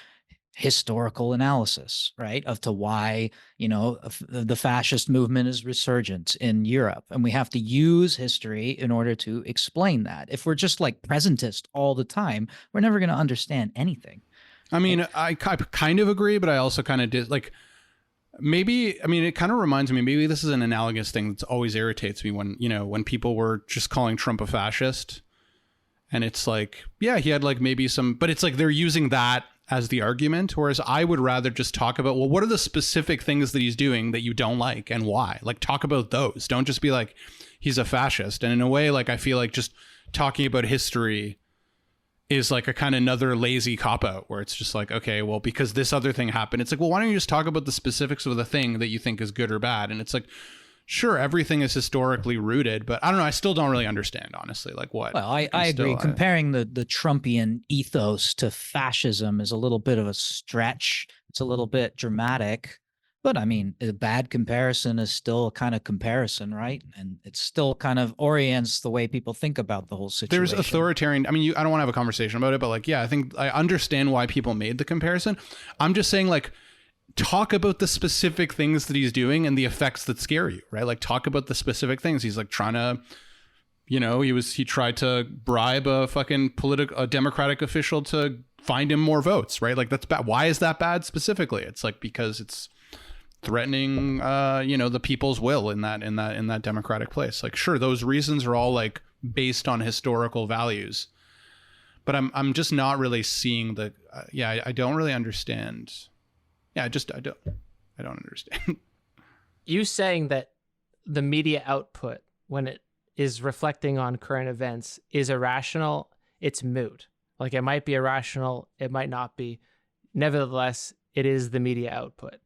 historical analysis, right, of to why, the fascist movement is resurgent in Europe. And we have to use history in order to explain that. If we're just like presentist all the time, we're never going to understand anything. I mean, I kind of agree, but I also kind of did like, maybe, I mean, it kind of reminds me, maybe this is an analogous thing that always irritates me when people were just calling Trump a fascist. And it's like, yeah, he had like maybe some, but it's like they're using that as the argument, whereas I would rather just talk about, well, what are the specific things that he's doing that you don't like and why? Like, talk about those. Don't just be like, he's a fascist. And in a way, like, I feel like just talking about history is like a kind of another lazy cop-out where it's just like, okay, well, because this other thing happened. It's like, well, why don't you just talk about the specifics of the thing that you think is good or bad? And it's like, sure, everything is historically rooted, but I don't know. I still don't really understand, honestly, like what. Well, I agree. Comparing the Trumpian ethos to fascism is a little bit of a stretch. It's a little bit dramatic, but I mean, a bad comparison is still a kind of comparison, right? And it still kind of orients the way people think about the whole situation. There's authoritarian. I mean, I don't want to have a conversation about it, but like, yeah, I think I understand why people made the comparison. I'm just saying, like, talk about the specific things that he's doing and the effects that scare you, right? Like, talk about the specific things. He's like trying to, he tried to bribe a fucking a Democratic official to find him more votes, right? Like, that's bad. Why is that bad specifically? It's like, because it's threatening, the people's will in that democratic place. Like, sure, those reasons are all like based on historical values, but I'm just not really seeing I don't really understand. Yeah, I don't understand. You saying that the media output, when it is reflecting on current events, is irrational, it's moot. Like, it might be irrational, it might not be. Nevertheless, it is the media output.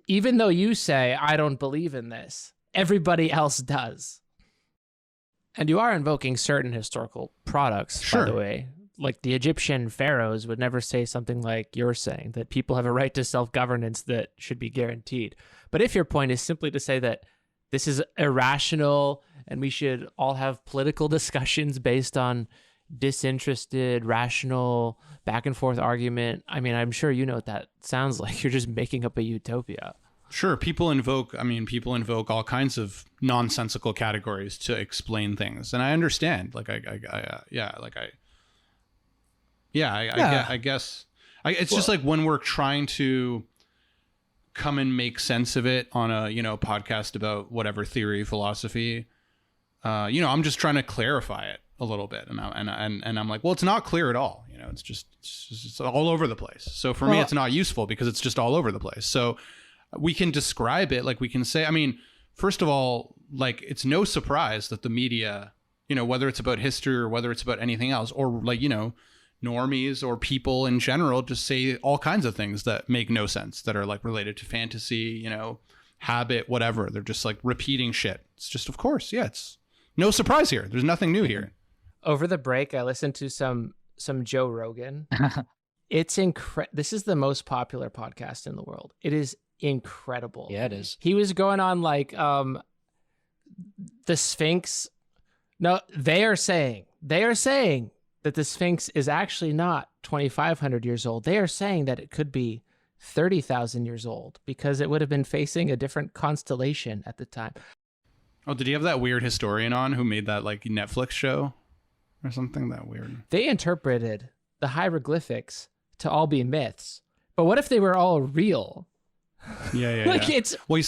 Even though you say, I don't believe in this, everybody else does. And you are invoking certain historical products, Sure. by the way. Like, the Egyptian pharaohs would never say something like you're saying, that people have a right to self-governance that should be guaranteed. But if your point is simply to say that this is irrational and we should all have political discussions based on disinterested, rational, back and forth argument, I mean, I'm sure you know what that sounds like. You're just making up a utopia. Sure, people invoke all kinds of nonsensical categories to explain things. And I understand. Like, I guess it's just like when we're trying to come and make sense of it on a, podcast about whatever theory, philosophy, I'm just trying to clarify it a little bit. And I'm like, well, it's not clear at all. It's all over the place. So for me, it's not useful because it's just all over the place. So we can describe it. Like, we can say, I mean, first of all, like, it's no surprise that the media, whether it's about history or whether it's about anything else, or like, normies or people in general just say all kinds of things that make no sense, that are like related to fantasy, habit, whatever. They're just like repeating shit. It's just, of course, yeah, it's no surprise here. There's nothing new here. Over the break, I listened to some Joe Rogan. It's this is the most popular podcast in the world. It is incredible. Yeah, it is. He was going on like the Sphinx. No, they are saying that the Sphinx is actually not 2,500 years old. They are saying that it could be 30,000 years old because it would have been facing a different constellation at the time. Oh, did he have that weird historian on who made that like Netflix show or something that weird? They interpreted the hieroglyphics to all be myths. But what if they were all real? Yeah. Like, yeah. it's... Well,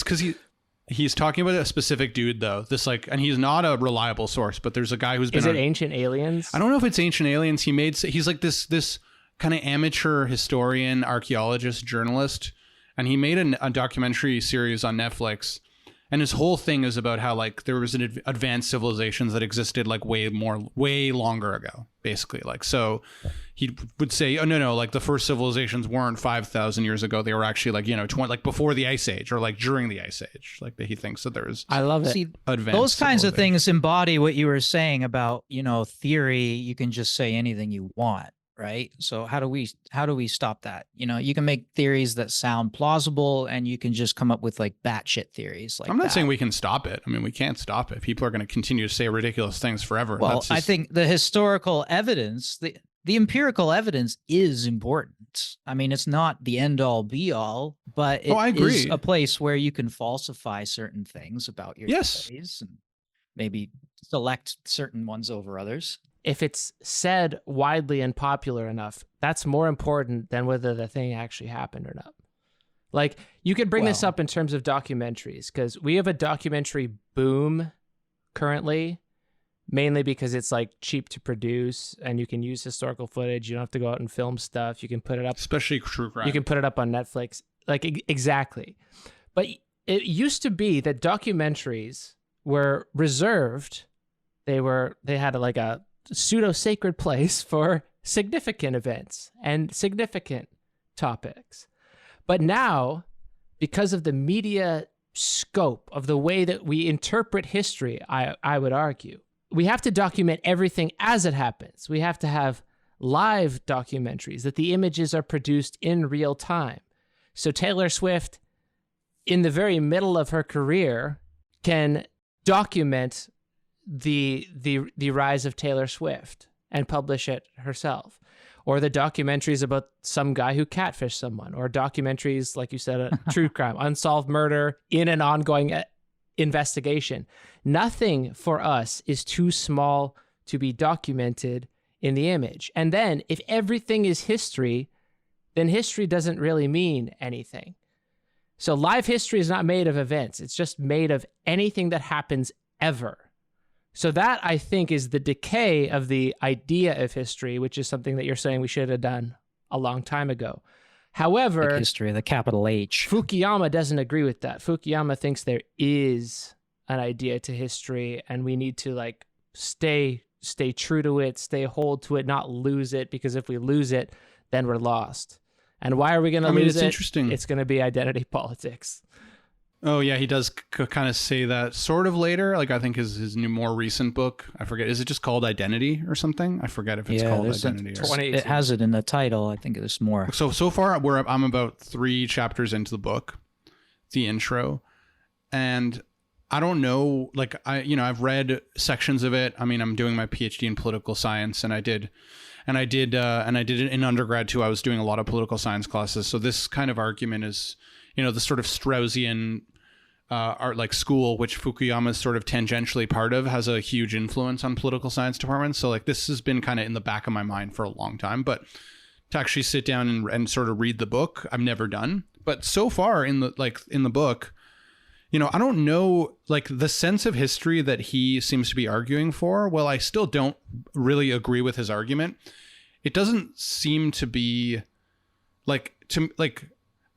he's talking about a specific dude though. This like, and he's not a reliable source, but there's a guy who's been. Is it Ancient Aliens? I don't know if it's Ancient Aliens. He's like this kind of amateur historian, archaeologist, journalist, and he made a documentary series on Netflix And his whole thing is about how like there was an advanced civilizations that existed like way longer ago, basically. Like, so he would say, oh no, like the first civilizations weren't 5,000 years ago. They were actually like, 20, like before the Ice Age or like during the Ice Age. Like he thinks that there's I love it. See, advanced those kinds of civilization. things embody what you were saying about, theory. You can just say anything you want, right? So how do we stop that? You can make theories that sound plausible, and you can just come up with like batshit theories like I'm not that. saying we can stop it. I mean, we can't stop it. People are going to continue to say ridiculous things forever. Well, That's I just- think the historical evidence, the empirical evidence is important. I mean, it's not the end all be all, but it I is agree. a place where you can falsify certain things about your Yes. theories and maybe select certain ones over others. If it's said widely and popular enough, that's more important than whether the thing actually happened or not. Like, you could bring this Well- up in terms of documentaries, because we have a documentary boom currently, mainly because it's like cheap to produce and you can use historical footage. You don't have to go out and film stuff. You can put it up. especially true crime. You can put it up on Netflix. Like, exactly. But it used to be that documentaries were reserved. They had like a pseudo-sacred place for significant events and significant topics. But now, because of the media scope of the way that we interpret history, I would argue, we have to document everything as it happens. We have to have live documentaries, that the images are produced in real time. So Taylor Swift, in the very middle of her career, can document the rise of Taylor Swift and publish it herself. Or the documentaries about some guy who catfished someone, or documentaries, like you said, a true crime, unsolved murder in an ongoing investigation. Nothing for us is too small to be documented in the image. And then if everything is history, then history doesn't really mean anything. So live history is not made of events. It's just made of anything that happens ever. So that, I think, is the decay of the idea of history, which is something that you're saying we should have done a long time ago. However, Like history, the capital H. Fukuyama doesn't agree with that. Fukuyama thinks there is an idea to history, and we need to like stay true to it, stay hold to it, not lose it, because if we lose it, then we're lost. And why are we going to lose it's it? interesting. It's going to be identity politics. Oh yeah, he does kind of say that sort of later. Like I think his new more recent book, I forget, is it just called Identity or something? I forget if it's called there's Identity. Or... 2018. It has it in the title. I think there's more. So far I'm about 3 chapters into the book, the intro, and I don't know. Like I've read sections of it. I mean, I'm doing my PhD in political science, and I did it in undergrad too. I was doing a lot of political science classes. So this kind of argument is, the sort of Straussian art like school, which Fukuyama is sort of tangentially part of, has a huge influence on political science departments. So like this has been kind of in the back of my mind for a long time, but to actually sit down and sort of read the book, I've never done. But so far in the book, I don't know, like the sense of history that he seems to be arguing for. Well, I still don't really agree with his argument. It doesn't seem to be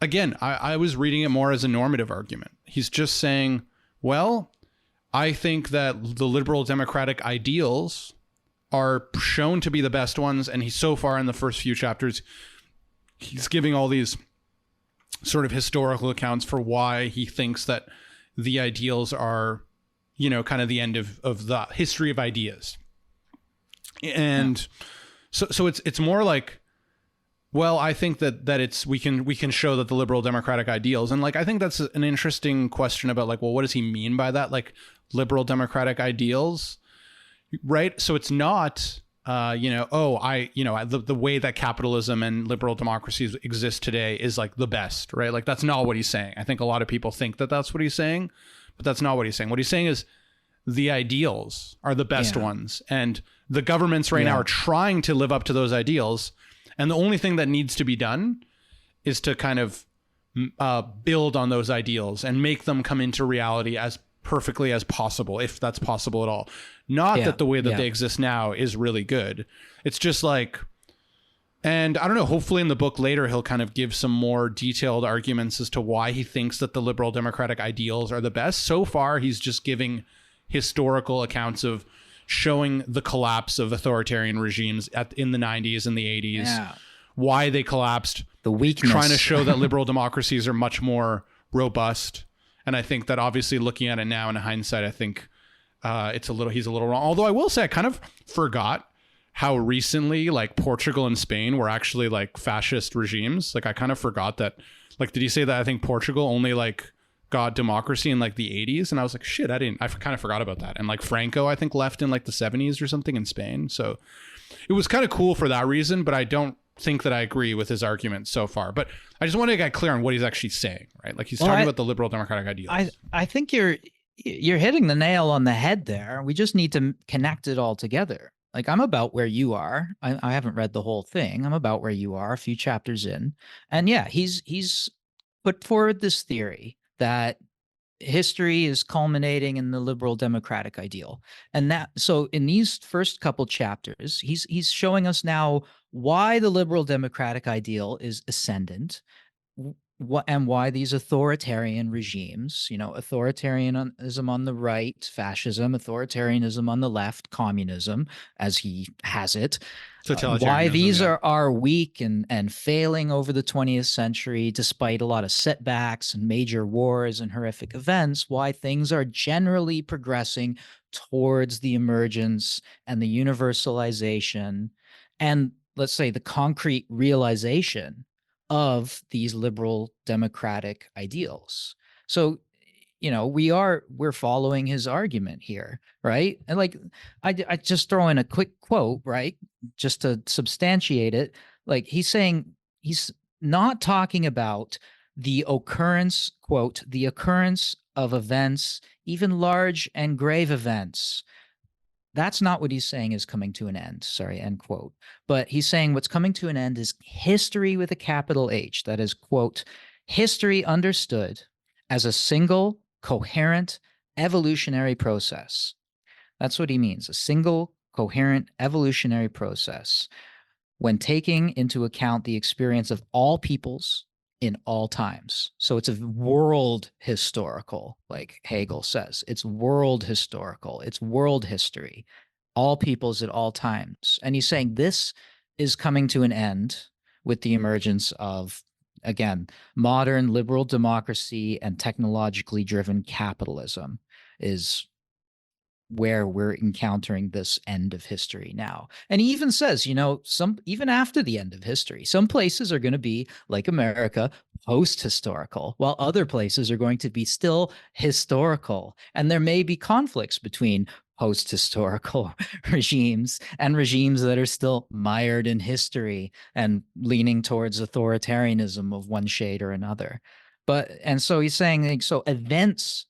again, I was reading it more as a normative argument. He's just saying, well, I think that the liberal democratic ideals are shown to be the best ones. And he's so far in the first few chapters, he's giving all these sort of historical accounts for why he thinks that the ideals are, kind of the end of the history of ideas. And so it's more like, well, I think that it's we can show that the liberal democratic ideals, and like I think that's an interesting question about like, well, what does he mean by that? Like liberal democratic ideals, right? So it's not the way that capitalism and liberal democracies exist today is like the best, right? Like that's not what he's saying. I think a lot of people think that that's what he's saying, but that's not what he's saying. What he's saying is the ideals are the best ones, and the governments right now are trying to live up to those ideals. And the only thing that needs to be done is to kind of build on those ideals and make them come into reality as perfectly as possible, if that's possible at all. Not that the way that they exist now is really good. It's just like, And I don't know, hopefully in the book later, he'll kind of give some more detailed arguments as to why he thinks that the liberal democratic ideals are the best. So far, he's just giving historical accounts of showing the collapse of authoritarian regimes in the 90s and the 80s, why they collapsed, the weakness, trying to show that liberal democracies are much more robust. And I think that obviously looking at it now in hindsight, I think he's a little wrong. Although I will say I kind of forgot how recently like Portugal and Spain were actually like fascist regimes. Like I kind of forgot that. Like, did he say that I think Portugal only like got democracy in like the 80s? And I was like, shit, I kind of forgot about that. And like Franco, I think left in like the 70s or something in Spain. So it was kind of cool for that reason, but I don't think that I agree with his arguments so far. But I just want to get clear on what he's actually saying, right? Like he's talking about the liberal democratic ideals. I think you're hitting the nail on the head there. We just need to connect it all together. Like I'm about where you are. I haven't read the whole thing. I'm about where you are, a few chapters in. And yeah, he's put forward this theory that history is culminating in the liberal democratic ideal. And that, so in these first couple chapters, he's showing us now why the liberal democratic ideal is ascendant, and why these authoritarian regimes, authoritarianism on the right, fascism, authoritarianism on the left, communism, as he has it, why these are weak and failing over the 20th century, despite a lot of setbacks and major wars and horrific events, why things are generally progressing towards the emergence and the universalization and, let's say, the concrete realization of these liberal democratic ideals. So, we're following his argument here, right? And like, I just throw in a quick quote, right? Just to substantiate it. Like he's saying, he's not talking about the occurrence, quote, the occurrence of events, even large and grave events. That's not what he's saying is coming to an end. Sorry, end quote. But he's saying what's coming to an end is history with a capital H. That is, quote, history understood as a single, coherent, evolutionary process. That's what he means, a single, coherent, evolutionary process when taking into account the experience of all peoples in all times. So it's a world historical, like Hegel says. It's world historical. It's world history. All peoples at all times. And he's saying this is coming to an end with the emergence of, again, modern liberal democracy and technologically driven capitalism is where we're encountering this end of history now. And he even says, even after the end of history, some places are going to be like America, post-historical, while other places are going to be still historical. And there may be conflicts between post-historical regimes and regimes that are still mired in history and leaning towards authoritarianism of one shade or another. And so he's saying, so events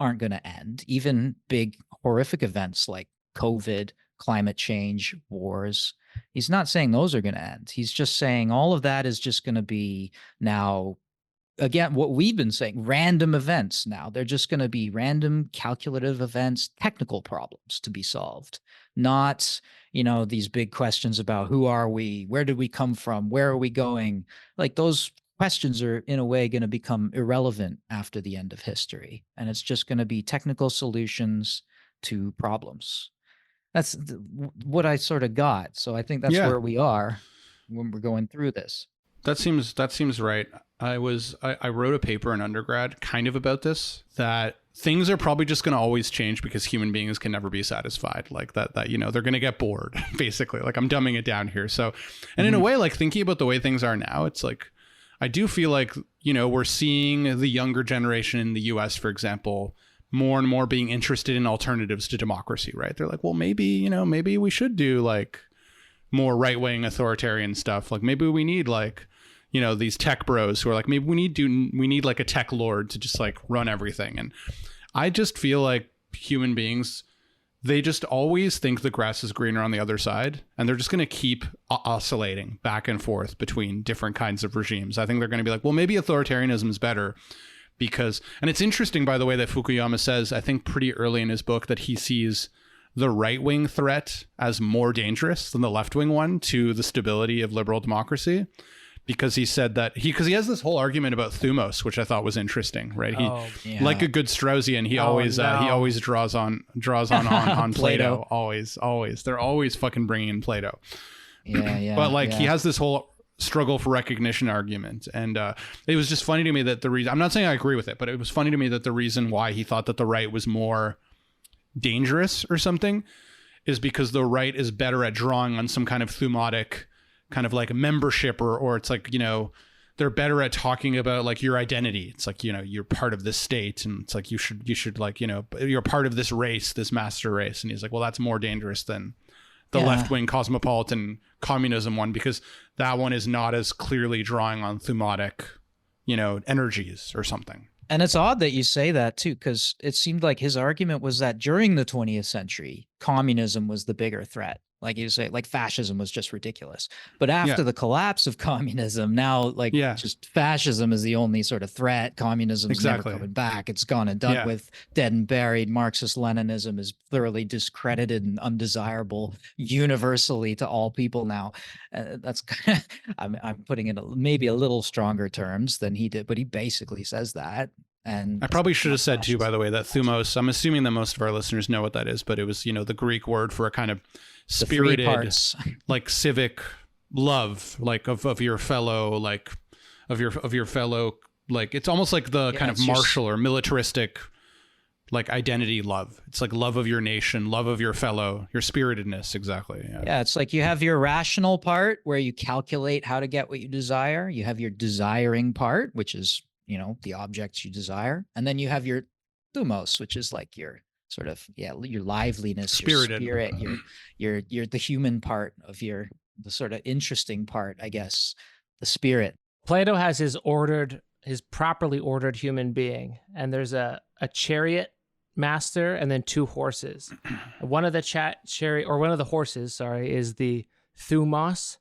aren't going to end, even big horrific events like COVID, climate change, wars. He's not saying those are going to end. He's just saying all of that is just going to be now, again, what we've been saying, random events now. They're just going to be random calculative events, technical problems to be solved, not, these big questions about who are we, where did we come from, where are we going? Like those questions are in a way going to become irrelevant after the end of history. And it's just going to be technical solutions to problems. That's what I sort of got. So I think that's where we are when we're going through this. That seems right. I wrote a paper in undergrad kind of about this, that things are probably just going to always change because human beings can never be satisfied. Like that they're going to get bored, basically. Like I'm dumbing it down here. So, and in a way, like thinking about the way things are now, it's like, I do feel like, we're seeing the younger generation in the US, for example, more and more being interested in alternatives to democracy, right? They're like, well, maybe we should do like more right-wing authoritarian stuff. Like maybe we need like, these tech bros who are like, maybe we need like a tech lord to just like run everything. And I just feel like human beings, they just always think the grass is greener on the other side, and they're just going to keep oscillating back and forth between different kinds of regimes. I think they're going to be like, well, maybe authoritarianism is better because, and it's interesting, by the way, that Fukuyama says, I think pretty early in his book, that he sees the right-wing threat as more dangerous than the left-wing one to the stability of liberal democracy, because he said that he has this whole argument about Thumos, which I thought was interesting, right? Like a good Straussian, he always draws on Plato. always they're always fucking bringing in Plato. But he has this whole struggle for recognition argument, and it was just funny to me that the reason, I'm not saying I agree with it, but it was funny to me that the reason why he thought that the right was more dangerous or something is because the right is better at drawing on some kind of thumotic kind of like membership, or it's like, you know, they're better at talking about like your identity. It's like, you know, you're part of this state, and it's like you should like, you know, you're part of this race, this master race. And he's like, well, that's more dangerous than the left-wing cosmopolitan communism one, because that one is not as clearly drawing on thumotic, you know, energies or something. And it's odd that you say that too, because it seemed like his argument was that during the 20th century, communism was the bigger threat. Like you say, like fascism was just ridiculous. But after the collapse of communism, now just fascism is the only sort of threat. Communism's never coming back. It's gone and done with, dead and buried. Marxist-Leninism is thoroughly discredited and undesirable universally to all people now. That's kind of, I'm putting it maybe a little stronger terms than he did, but he basically says that. And I probably should have said too, by the way, that Thumos, I'm assuming that most of our listeners know what that is, but it was, you know, the Greek word for a kind of spirited, like civic love, like of your fellow, like of your fellow, like it's almost like the kind of martial or militaristic like identity love. It's like love of your nation, love of your fellow, your spiritedness. Exactly. Yeah. It's like you have your rational part where you calculate how to get what you desire. You have your desiring part, which is, you know, the objects you desire. And then you have your thumos, which is like your sort of, your liveliness, spirited. Your spirit, you're the human part of the sort of interesting part, I guess, the spirit. Plato has his properly ordered human being, and there's a chariot master and then two horses. One of the horses, is the thumos,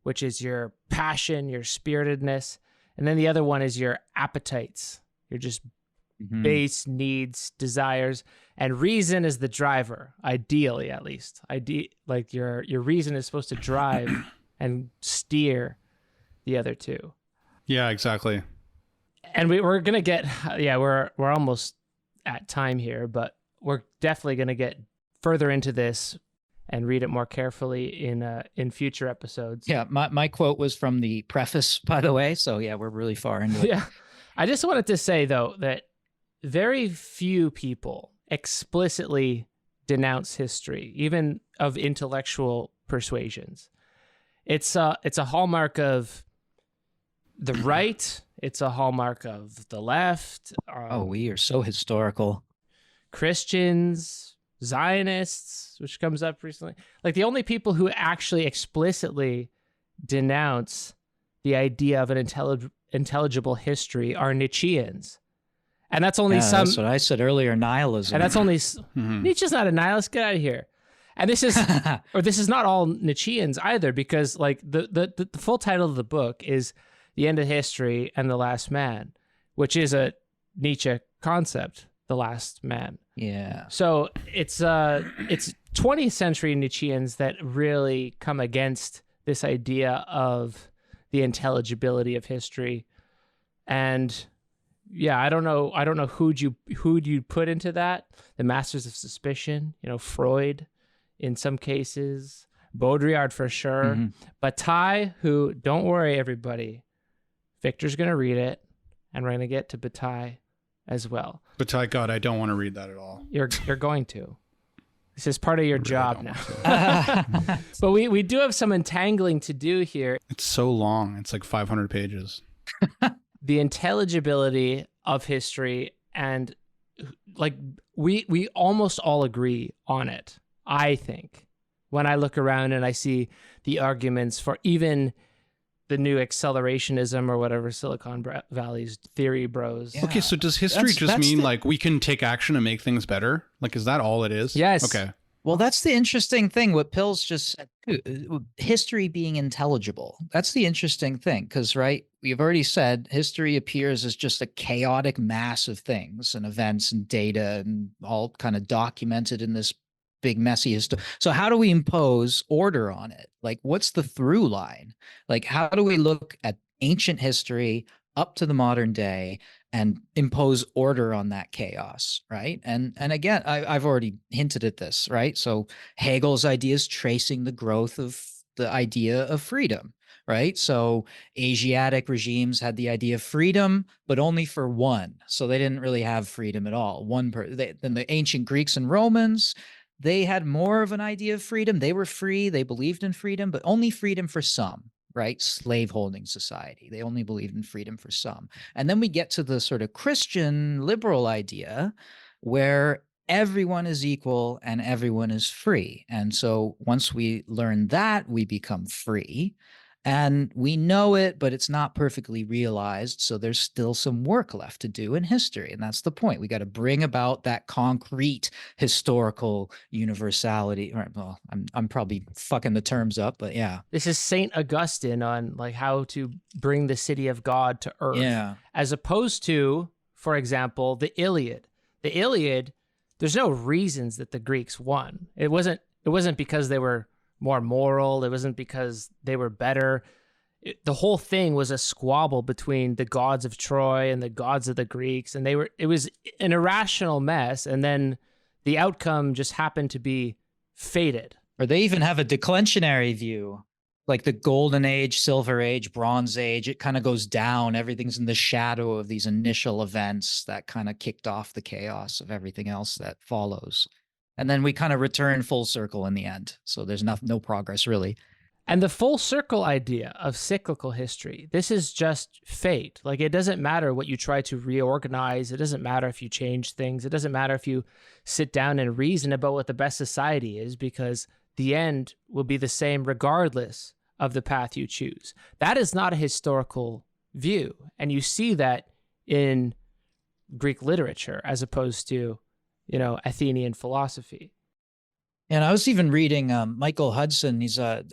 which is your passion, your spiritedness, and then the other one is your appetites, your just base needs, desires, and reason is the driver, ideally at least. Like your reason is supposed to drive and steer the other two. Yeah, exactly. And we're gonna get we're almost at time here, but we're definitely gonna get further into this and read it more carefully in future episodes. Yeah, my quote was from the preface, by the way. So yeah, we're really far into it. Yeah, I just wanted to say though that very few people explicitly denounce history, even of intellectual persuasions. It's a hallmark of the right. It's a hallmark of the left. We are so historical. Christians, Zionists, which comes up recently. Like the only people who actually explicitly denounce the idea of an intelligible history are Nietzscheans. And that's only That's what I said earlier, nihilism. And that's only Nietzsche's not a nihilist. Get out of here. And this is not all Nietzscheans either, because like the full title of the book is The End of History and the Last Man, which is a Nietzsche concept, the last man. Yeah. So it's 20th century Nietzscheans that really come against this idea of the intelligibility of history. And yeah, I don't know who'd you put into that. The masters of suspicion, Freud in some cases, Baudrillard for sure. Bataille, who, don't worry everybody, Victor's going to read it, and we're going to get to Bataille as well. Bataille, God, I don't want to read that at all. You're going to. This is part of your job now. But we do have some entangling to do here. It's so long. It's like 500 pages. The intelligibility of history, and like we almost all agree on it, I think. When I look around and I see the arguments for even the new accelerationism or whatever Silicon Valley's theory bros. Yeah. Okay, so does history just mean like we can take action and make things better? Like, is that all it is? Yes. Okay. Well, that's the interesting thing, what Pills just said, history being intelligible. That's the interesting thing, because, right, we've already said history appears as just a chaotic mass of things and events and data and all kind of documented in this big messy history. So how do we impose order on it? Like, what's the through line? Like, how do we look at ancient history up to the modern day and impose order on that chaos, right? And again, I've already hinted at this, right? So Hegel's idea is tracing the growth of the idea of freedom, right? So Asiatic regimes had the idea of freedom, but only for one. So they didn't really have freedom at all. Then the ancient Greeks and Romans, they had more of an idea of freedom. They were free. They believed in freedom, but only freedom for some, right? Slaveholding society. They only believed in freedom for some. And then we get to the sort of Christian liberal idea where everyone is equal and everyone is free. And so once we learn that, we become free. And we know it, but it's not perfectly realized. So there's still some work left to do in history. And that's the point. We got to bring about that concrete historical universality. Well, I'm probably fucking the terms up, but yeah. This is Saint Augustine on like how to bring the city of God to earth. Yeah. As opposed to, for example, the Iliad. The Iliad, there's no reasons that the Greeks won. It wasn't because they were more moral. It wasn't because they were better. The whole thing was a squabble between the gods of Troy and the gods of the Greeks, and it was an irrational mess. And then the outcome just happened to be fated. Or they even have a declensionary view, like the Golden Age, Silver Age, Bronze Age. It kind of goes down. Everything's in the shadow of these initial events that kind of kicked off the chaos of everything else that follows. And then we kind of return full circle in the end. So there's no progress, really. And the full circle idea of cyclical history, this is just fate. Like, it doesn't matter what you try to reorganize. It doesn't matter if you change things. It doesn't matter if you sit down and reason about what the best society is, because the end will be the same regardless of the path you choose. That is not a historical view. And you see that in Greek literature as opposed to, Athenian philosophy. And I was even reading Michael Hudson. He's a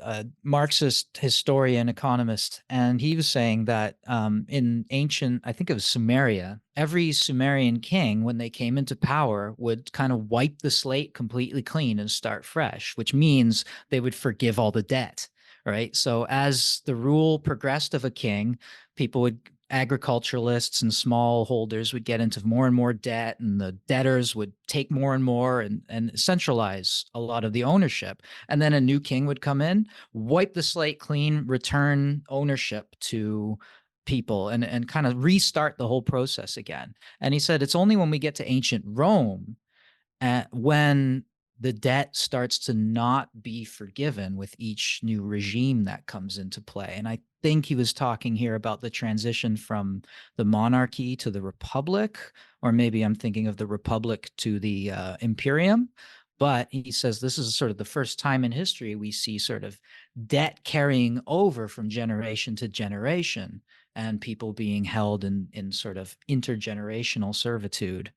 Marxist historian, economist, and he was saying that in ancient, I think it was Sumeria, every Sumerian king, when they came into power, would kind of wipe the slate completely clean and start fresh, which means they would forgive all the debt, right? So as the rule progressed of a king, agriculturalists and smallholders would get into more and more debt, and the debtors would take more and more and centralize a lot of the ownership. And then a new king would come in, wipe the slate clean, return ownership to people, and kind of restart the whole process again. And he said it's only when we get to ancient Rome when the debt starts to not be forgiven with each new regime that comes into play. And I think he was talking here about the transition from the monarchy to the republic, or maybe I'm thinking of the republic to the imperium. But he says this is sort of the first time in history we see sort of debt carrying over from generation to generation and people being held in sort of intergenerational servitude,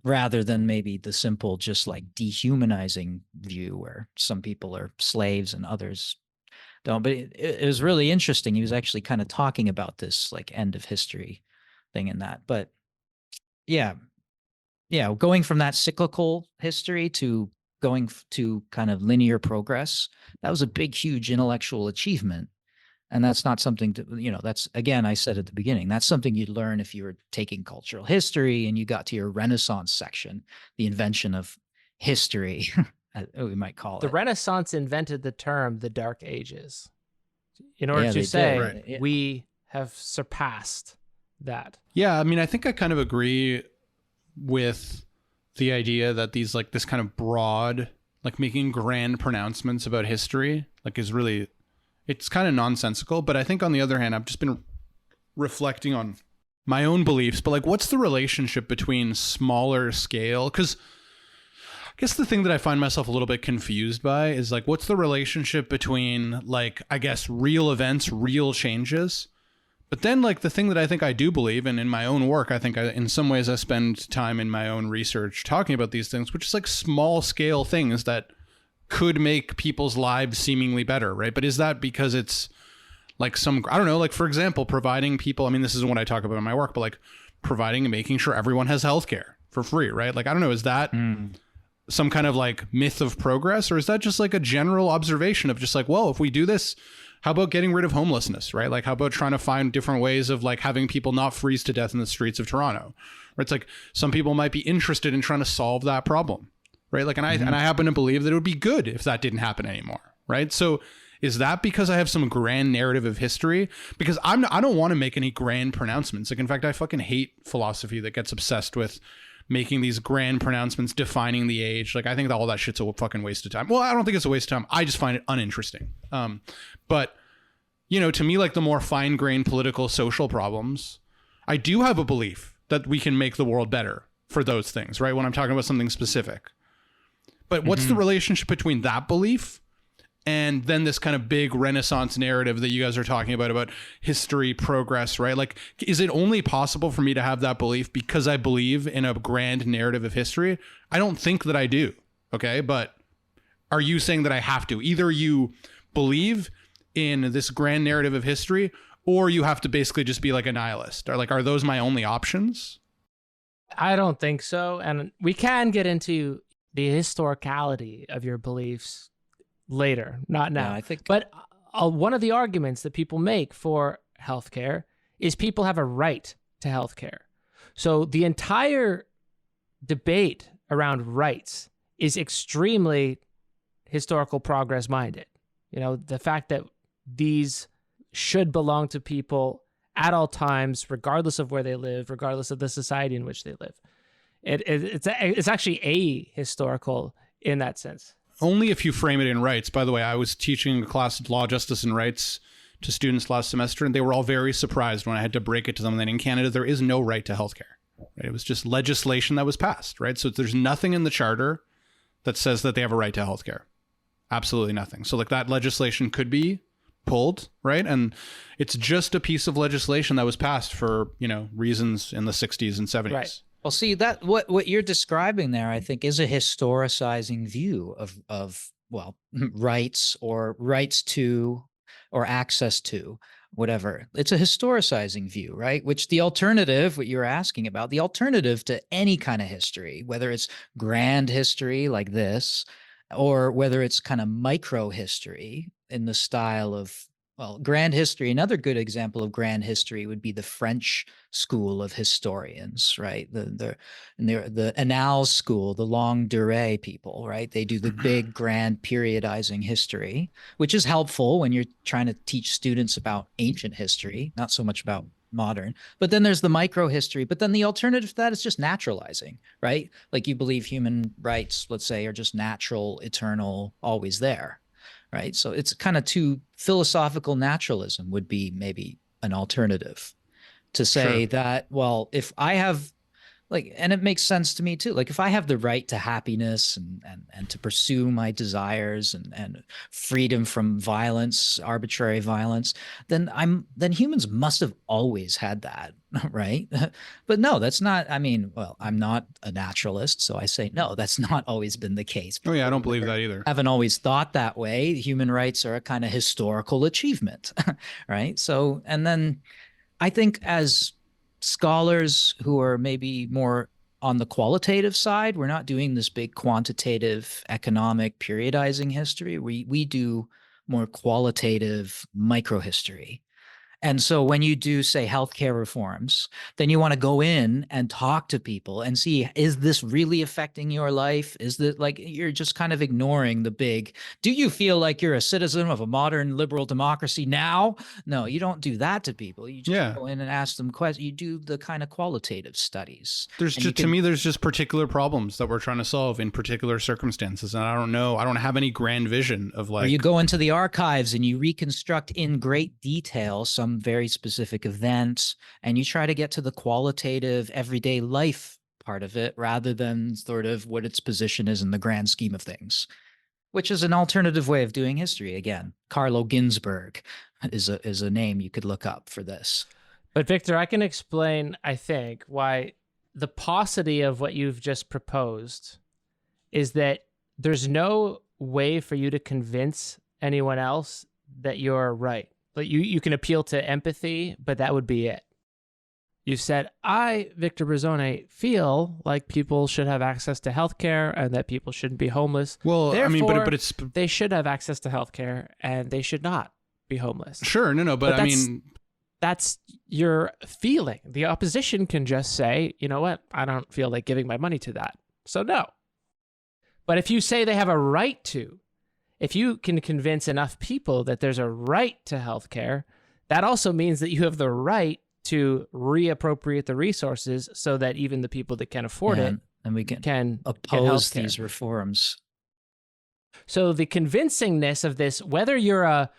rather than maybe the simple, just like dehumanizing view where some people are slaves and others don't. But it was really interesting. He was actually kind of talking about this like end of history thing in that. But yeah, going from that cyclical history to going to kind of linear progress, that was a big, huge intellectual achievement. And that's not something to, that's, again, I said at the beginning, that's something you'd learn if you were taking cultural history and you got to your Renaissance section, the invention of history, we might call it. The Renaissance invented the term the Dark Ages in order to say we have surpassed that. Yeah, I mean, I think I kind of agree with the idea that these, like, this kind of broad, like, making grand pronouncements about history, like, is really... It's kind of nonsensical, but I think on the other hand, I've just been reflecting on my own beliefs, but like, what's the relationship between smaller scale? Because I guess the thing that I find myself a little bit confused by is like, what's the relationship between like, I guess, real events, real changes? But then like the thing that I think I do believe, and in my own work, I think in some ways I spend time in my own research talking about these things, which is like small scale things that could make people's lives seemingly better, right? But is that because it's like I don't know, like for example, providing people, I mean, this isn't what I talk about in my work, but like providing and making sure everyone has healthcare for free, right? Like, I don't know, is that some kind of like myth of progress, or is that just like a general observation of just like, well, if we do this, how about getting rid of homelessness, right? Like, how about trying to find different ways of like having people not freeze to death in the streets of Toronto? Or it's like some people might be interested in trying to solve that problem, right? Like, and I happen to believe that it would be good if that didn't happen anymore, right? So is that because I have some grand narrative of history? Because I don't want to make any grand pronouncements. Like, in fact, I fucking hate philosophy that gets obsessed with making these grand pronouncements, defining the age. Like, I think that all that shit's a fucking waste of time. Well, I don't think it's a waste of time. I just find it uninteresting. But, you know, to me, like the more fine-grained political, social problems, I do have a belief that we can make the world better for those things, right? When I'm talking about something specific. But what's the relationship between that belief and then this kind of big Renaissance narrative that you guys are talking about history, progress, right? Like, is it only possible for me to have that belief because I believe in a grand narrative of history? I don't think that I do. Okay. But are you saying that I have to? Either you believe in this grand narrative of history, or you have to basically just be like a nihilist, or like, are those my only options? I don't think so. And we can get into the historicality of your beliefs later, not now. Yeah, I think. But one of the arguments that people make for healthcare is people have a right to healthcare. So the entire debate around rights is extremely historical progress minded. You know, the fact that these should belong to people at all times, regardless of where they live, regardless of the society in which they live. It's actually ahistorical in that sense. Only if you frame it in rights. By the way, I was teaching a class of law, justice, and rights to students last semester, and they were all very surprised when I had to break it to them that in Canada, there is no right to healthcare. Right? It was just legislation that was passed, right? So there's nothing in the charter that says that they have a right to healthcare. Absolutely nothing. So like that legislation could be pulled, right? And it's just a piece of legislation that was passed for, you know, reasons in the 60s and 70s. Right. Well, see, that what you're describing there, I think, is a historicizing view of well, rights or rights to or access to whatever. It's a historicizing view, right? Which the alternative, what you're asking about, the alternative to any kind of history, whether it's grand history like this, or whether it's kind of micro history in the style of, well, grand history. Another good example of grand history would be the French school of historians, right? The Annales school, the longue durée people, right? They do the big grand periodizing history, which is helpful when you're trying to teach students about ancient history, not so much about modern. But then there's the micro history. But then the alternative to that is just naturalizing, right? Like you believe human rights, let's say, are just natural, eternal, always there. Right. So it's kind of too philosophical naturalism would be maybe an alternative to say that, well, if I have like, and it makes sense to me too, like if I have the right to happiness and to pursue my desires and freedom from violence, arbitrary violence, then humans must have always had that, right? But no, that's not, I mean, well, I'm not a naturalist, so I say, no, that's not always been the case. Oh yeah, I don't believe that either. Haven't always thought that way. Human rights are a kind of historical achievement, right? So, and then I think as scholars who are maybe more on the qualitative side, we're not doing this big quantitative economic periodizing history. We do more qualitative microhistory. And so when you do, say, healthcare reforms, then you want to go in and talk to people and see, is this really affecting your life? Is that like you're just kind of ignoring the big, do you feel like you're a citizen of a modern liberal democracy now? No, you don't do that to people. You just go in and ask them questions. You do the kind of qualitative studies. There's just, to me, there's just particular problems that we're trying to solve in particular circumstances. And I don't know, I don't have any grand vision of like. Or you go into the archives and you reconstruct in great detail some very specific events, and you try to get to the qualitative everyday life part of it rather than sort of what its position is in the grand scheme of things, which is an alternative way of doing history. Again, Carlo Ginzburg is a name you could look up for this. But Victor, I can explain, I think, why the paucity of what you've just proposed is that there's no way for you to convince anyone else that you're right. But you can appeal to empathy, but that would be it. You said, I, Victor Brazone, feel like people should have access to healthcare and that people shouldn't be homeless. Well, Therefore, I mean, but it's they should have access to healthcare and they should not be homeless. sure, no, but I mean, that's your feeling. The opposition can just say, you know what, I don't feel like giving my money to that. So no. But if you say they have a right to, if you can convince enough people that there's a right to healthcare, that also means that you have the right to reappropriate the resources so that even the people that can afford it and we can oppose these reforms. So the convincingness of this, whether you're a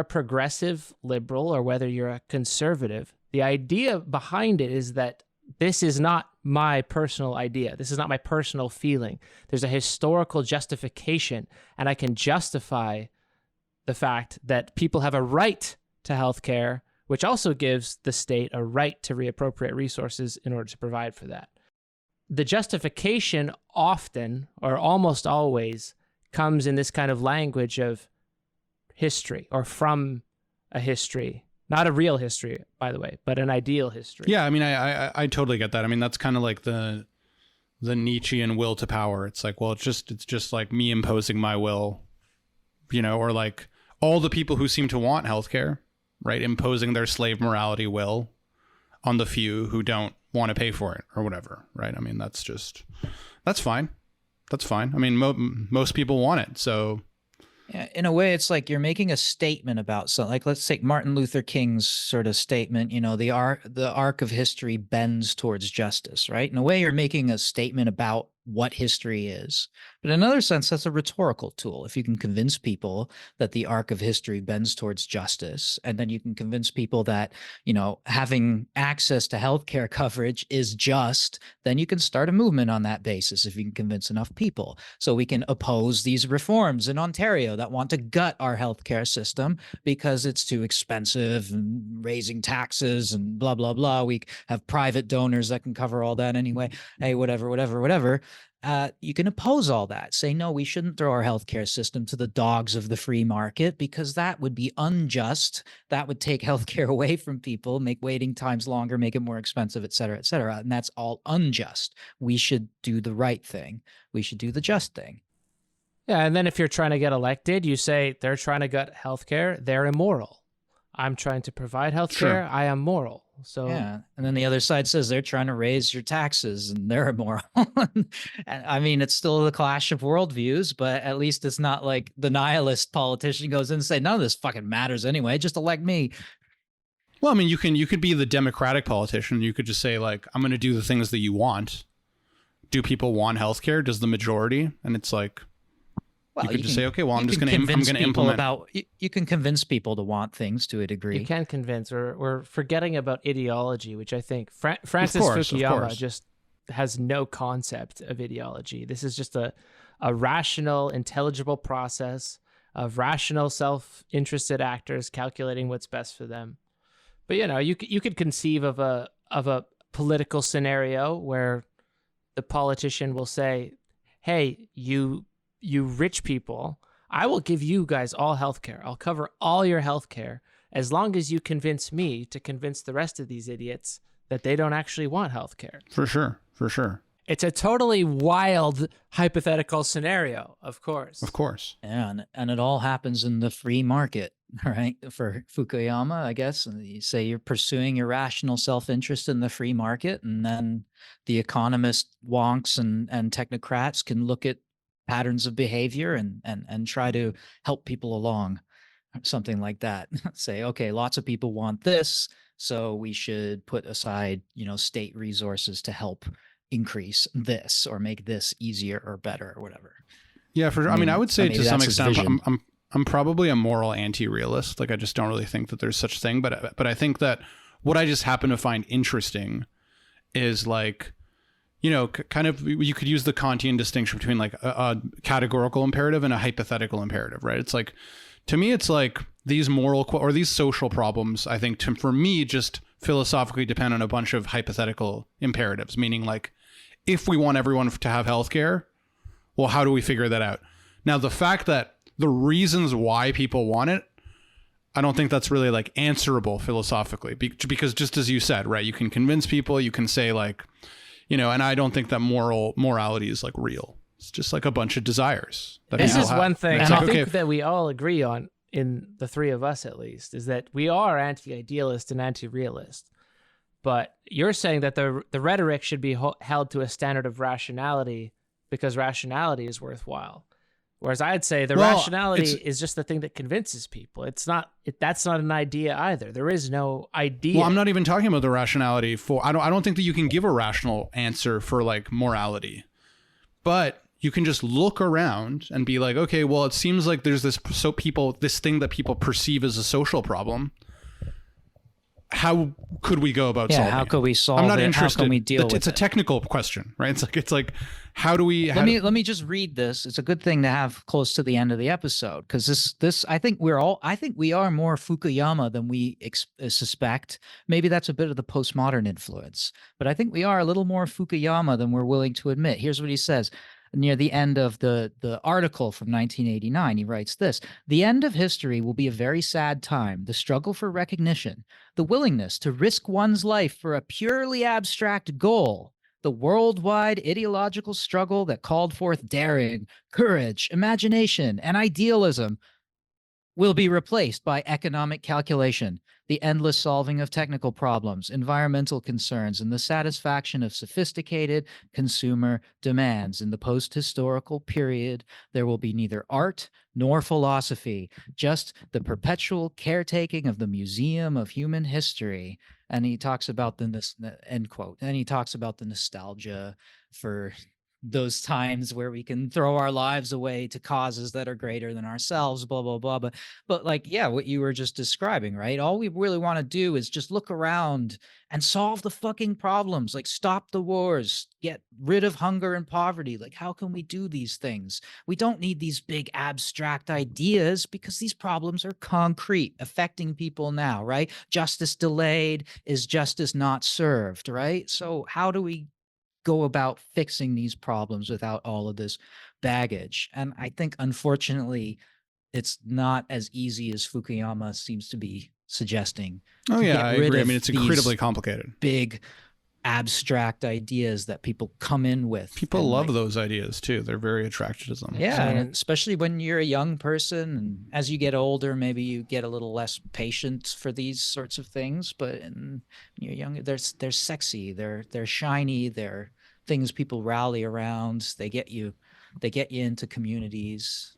progressive liberal or whether you're a conservative, the idea behind it is that this is not my personal idea. This is not my personal feeling. There's a historical justification, and I can justify the fact that people have a right to healthcare, which also gives the state a right to reappropriate resources in order to provide for that. The justification often, or almost always, comes in this kind of language of history, or from a history. Not a real history, by the way, but an ideal history. Yeah, I mean, I totally get that. I mean, that's kind of like the Nietzschean will to power. It's like, well, it's just like me imposing my will, or like all the people who seem to want healthcare, right? Imposing their slave morality will on the few who don't want to pay for it or whatever, right? I mean, that's fine. That's fine. I mean, most people want it, so. Yeah, in a way, it's like you're making a statement about something. Like, let's take Martin Luther King's sort of statement, the arc of history bends towards justice, right? In a way, you're making a statement about what history is. But in another sense, that's a rhetorical tool. If you can convince people that the arc of history bends towards justice, and then you can convince people that, having access to healthcare coverage is just, then you can start a movement on that basis if you can convince enough people. So we can oppose these reforms in Ontario that want to gut our healthcare system because it's too expensive and raising taxes and blah, blah, blah. We have private donors that can cover all that anyway. Hey, whatever. You can oppose all that. Say, no, we shouldn't throw our healthcare system to the dogs of the free market because that would be unjust. That would take healthcare away from people, make waiting times longer, make it more expensive, et cetera, et cetera. And that's all unjust. We should do the right thing. We should do the just thing. Yeah, and then if you're trying to get elected, you say they're trying to gut healthcare, they're immoral. I'm trying to provide healthcare, Sure. I am moral. So yeah, and then the other side says they're trying to raise your taxes and they're immoral. And I mean, it's still the clash of worldviews, but at least it's not like the nihilist politician goes in and say, none of this fucking matters anyway, just elect me. Well, I mean, you could be the Democratic politician. You could just say, like, I'm going to do the things that you want. Do people want healthcare? Does the majority? And it's like, well, you could just say, okay, well, I'm going to implement. You can convince people to want things to a degree. you can convince. We're forgetting about ideology, which I think Francis Of Fukuyama course. just has no concept of ideology. This is just a rational, intelligible process of rational, self-interested actors calculating what's best for them. But you could conceive of a political scenario where the politician will say, "Hey, you rich people, I will give you guys all healthcare. I'll cover all your healthcare as long as you convince me to convince the rest of these idiots that they don't actually want healthcare." For sure. It's a totally wild hypothetical scenario, of course. Of course. Yeah, and it all happens in the free market, right? For Fukuyama, I guess. And you say you're pursuing your rational self-interest in the free market, and then the economist wonks and technocrats can look at patterns of behavior and try to help people along, something like that. Say, okay, lots of people want this, so we should put aside, state resources to help increase this or make this easier or better or whatever. Yeah, for sure. I mean, I would say to some extent, vision. I'm probably a moral anti-realist. Like, I just don't really think that there's such a thing. But I think that what I just happen to find interesting is, like, kind of, you could use the Kantian distinction between like a categorical imperative and a hypothetical imperative, right? It's like, to me, it's like these moral or these social problems, I think, for me, just philosophically depend on a bunch of hypothetical imperatives, meaning, like, if we want everyone to have healthcare, well, how do we figure that out? Now, the fact that the reasons why people want it I don't think that's really like answerable philosophically, because just as you said, right, you can convince people, you can say like, you know, and I don't think that morality is like real. It's just like a bunch of desires. That This people is have. one thing, And and it's I like, think okay, that we all agree on, in the three of us at least, is that we are anti-idealist and anti-realist. But you're saying that the rhetoric should be held to a standard of rationality because rationality is worthwhile. Whereas I'd say the rationality is just the thing that convinces people. It's not. That's not an idea either. There is no idea. well, I'm not even talking about the rationality for. I don't think that you can give a rational answer for like morality, but you can just look around and be like, okay, well, it seems like there's this thing that people perceive as a social problem. How could we go about solving it? How could we solve it? I'm not interested. How can we deal with it? It's a technical question, right? It's like how do we? Let me just read this. It's a good thing to have close to the end of the episode, because this I think we are more Fukuyama than we suspect. Maybe that's a bit of the postmodern influence, but I think we are a little more Fukuyama than we're willing to admit. Here's what he says. Near the end of the article from 1989, he writes this: "The end of history will be a very sad time. The struggle for recognition, the willingness to risk one's life for a purely abstract goal, the worldwide ideological struggle that called forth daring, courage, imagination, and idealism will be replaced by economic calculation, the endless solving of technical problems, environmental concerns, and the satisfaction of sophisticated consumer demands. In the post-historical period, there will be neither art nor philosophy, just the perpetual caretaking of the museum of human history." And he talks about end quote. And he talks about the nostalgia for those times where we can throw our lives away to causes that are greater than ourselves, blah, blah, blah. But like, yeah, what you were just describing, right? All we really want to do is just look around and solve the fucking problems, like stop the wars, get rid of hunger and poverty. Like, how can we do these things? We don't need these big abstract ideas because these problems are concrete, affecting people now, right? Justice delayed is justice not served, right? So how do we go about fixing these problems without all of this baggage? And I think, unfortunately, it's not as easy as Fukuyama seems to be suggesting. Oh yeah, I agree. I mean, it's these incredibly complicated. Big abstract ideas that people come in with. People love those ideas too. They're very attracted to them. Yeah, and especially when you're a young person, and as you get older, maybe you get a little less patient for these sorts of things. But when you're young, they're sexy, they're shiny, they're things people rally around. They get you into communities.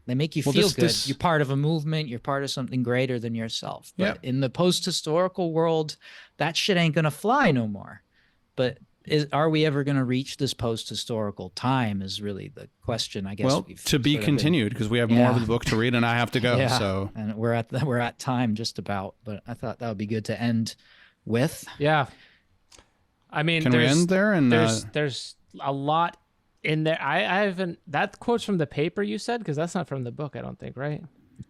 They make you feel good. You're part of a movement. You're part of something greater than yourself. But in the post-historical world, that shit ain't gonna fly no more. But are we ever going to reach this post-historical time is really the question, I guess. Well, to be continued, because we have more of the book to read and I have to go. So, and we're at time just about, but I thought that would be good to end with. Yeah. I mean, can we end there? And there's a lot in there. I haven't, that quote's from the paper you said, because that's not from the book, I don't think, right?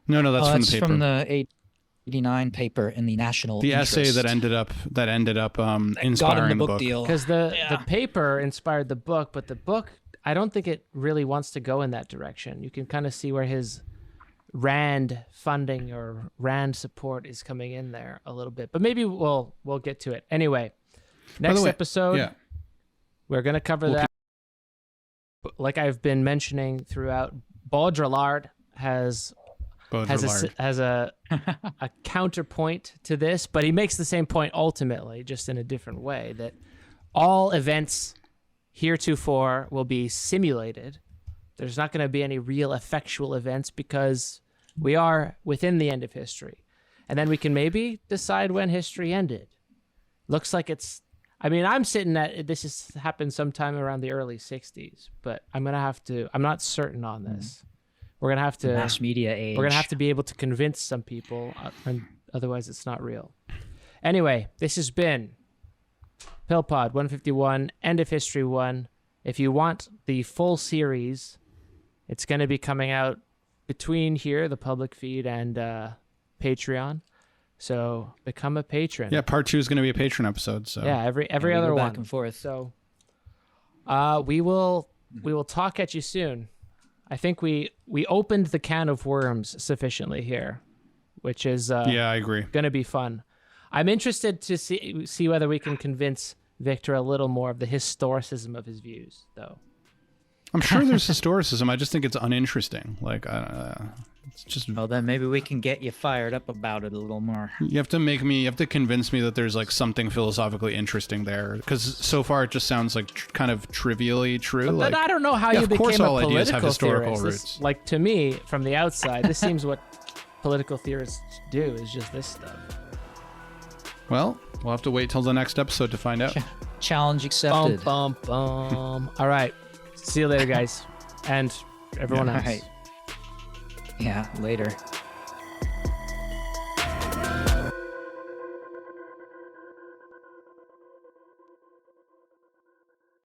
No, that's from the paper. From the 89 paper in the National Interest. Essay that ended up inspiring the book deal. Because the paper inspired the book, but the book, I don't think it really wants to go in that direction. You can kind of see where his Rand funding or Rand support is coming in there a little bit, but maybe we'll get to it anyway. Next episode, we're gonna cover that. Like I've been mentioning throughout, Baudrillard has a counterpoint to this, but he makes the same point ultimately, just in a different way, that all events heretofore will be simulated. There's not going to be any real effectual events because we are within the end of history. And then we can maybe decide when history ended. Looks like I'm sitting at, this has happened sometime around the early 60s, but I'm not certain on this. We're going to have to mass media age. We're going to have to be able to convince some people, and otherwise it's not real. Anyway, this has been PillPod 151, End of History 1. If you want the full series, it's going to be coming out between here, the public feed, and Patreon. So become a patron. Yeah, part 2 is going to be a patron episode. So yeah, every other one. Back and forth. So we will talk at you soon. I think we opened the can of worms sufficiently here. which is Yeah, I agree. going to be fun. I'm interested to see whether we can convince Victor a little more of the historicism of his views, though. I'm sure there's historicism. I just think it's uninteresting. Like, it's just. Well, then maybe we can get you fired up about it a little more. You have to convince me that there's like something philosophically interesting there, because so far it just sounds like kind of trivially true. But like, I don't know how you of course became a all ideas have political historical theorist. roots. Like, to me, from the outside, this seems what political theorists do, is just this stuff. Well, we'll have to wait till the next episode to find out. Challenge accepted. Bum, bum, bum. All right. See you later, guys. And everyone else. All right. Yeah, later.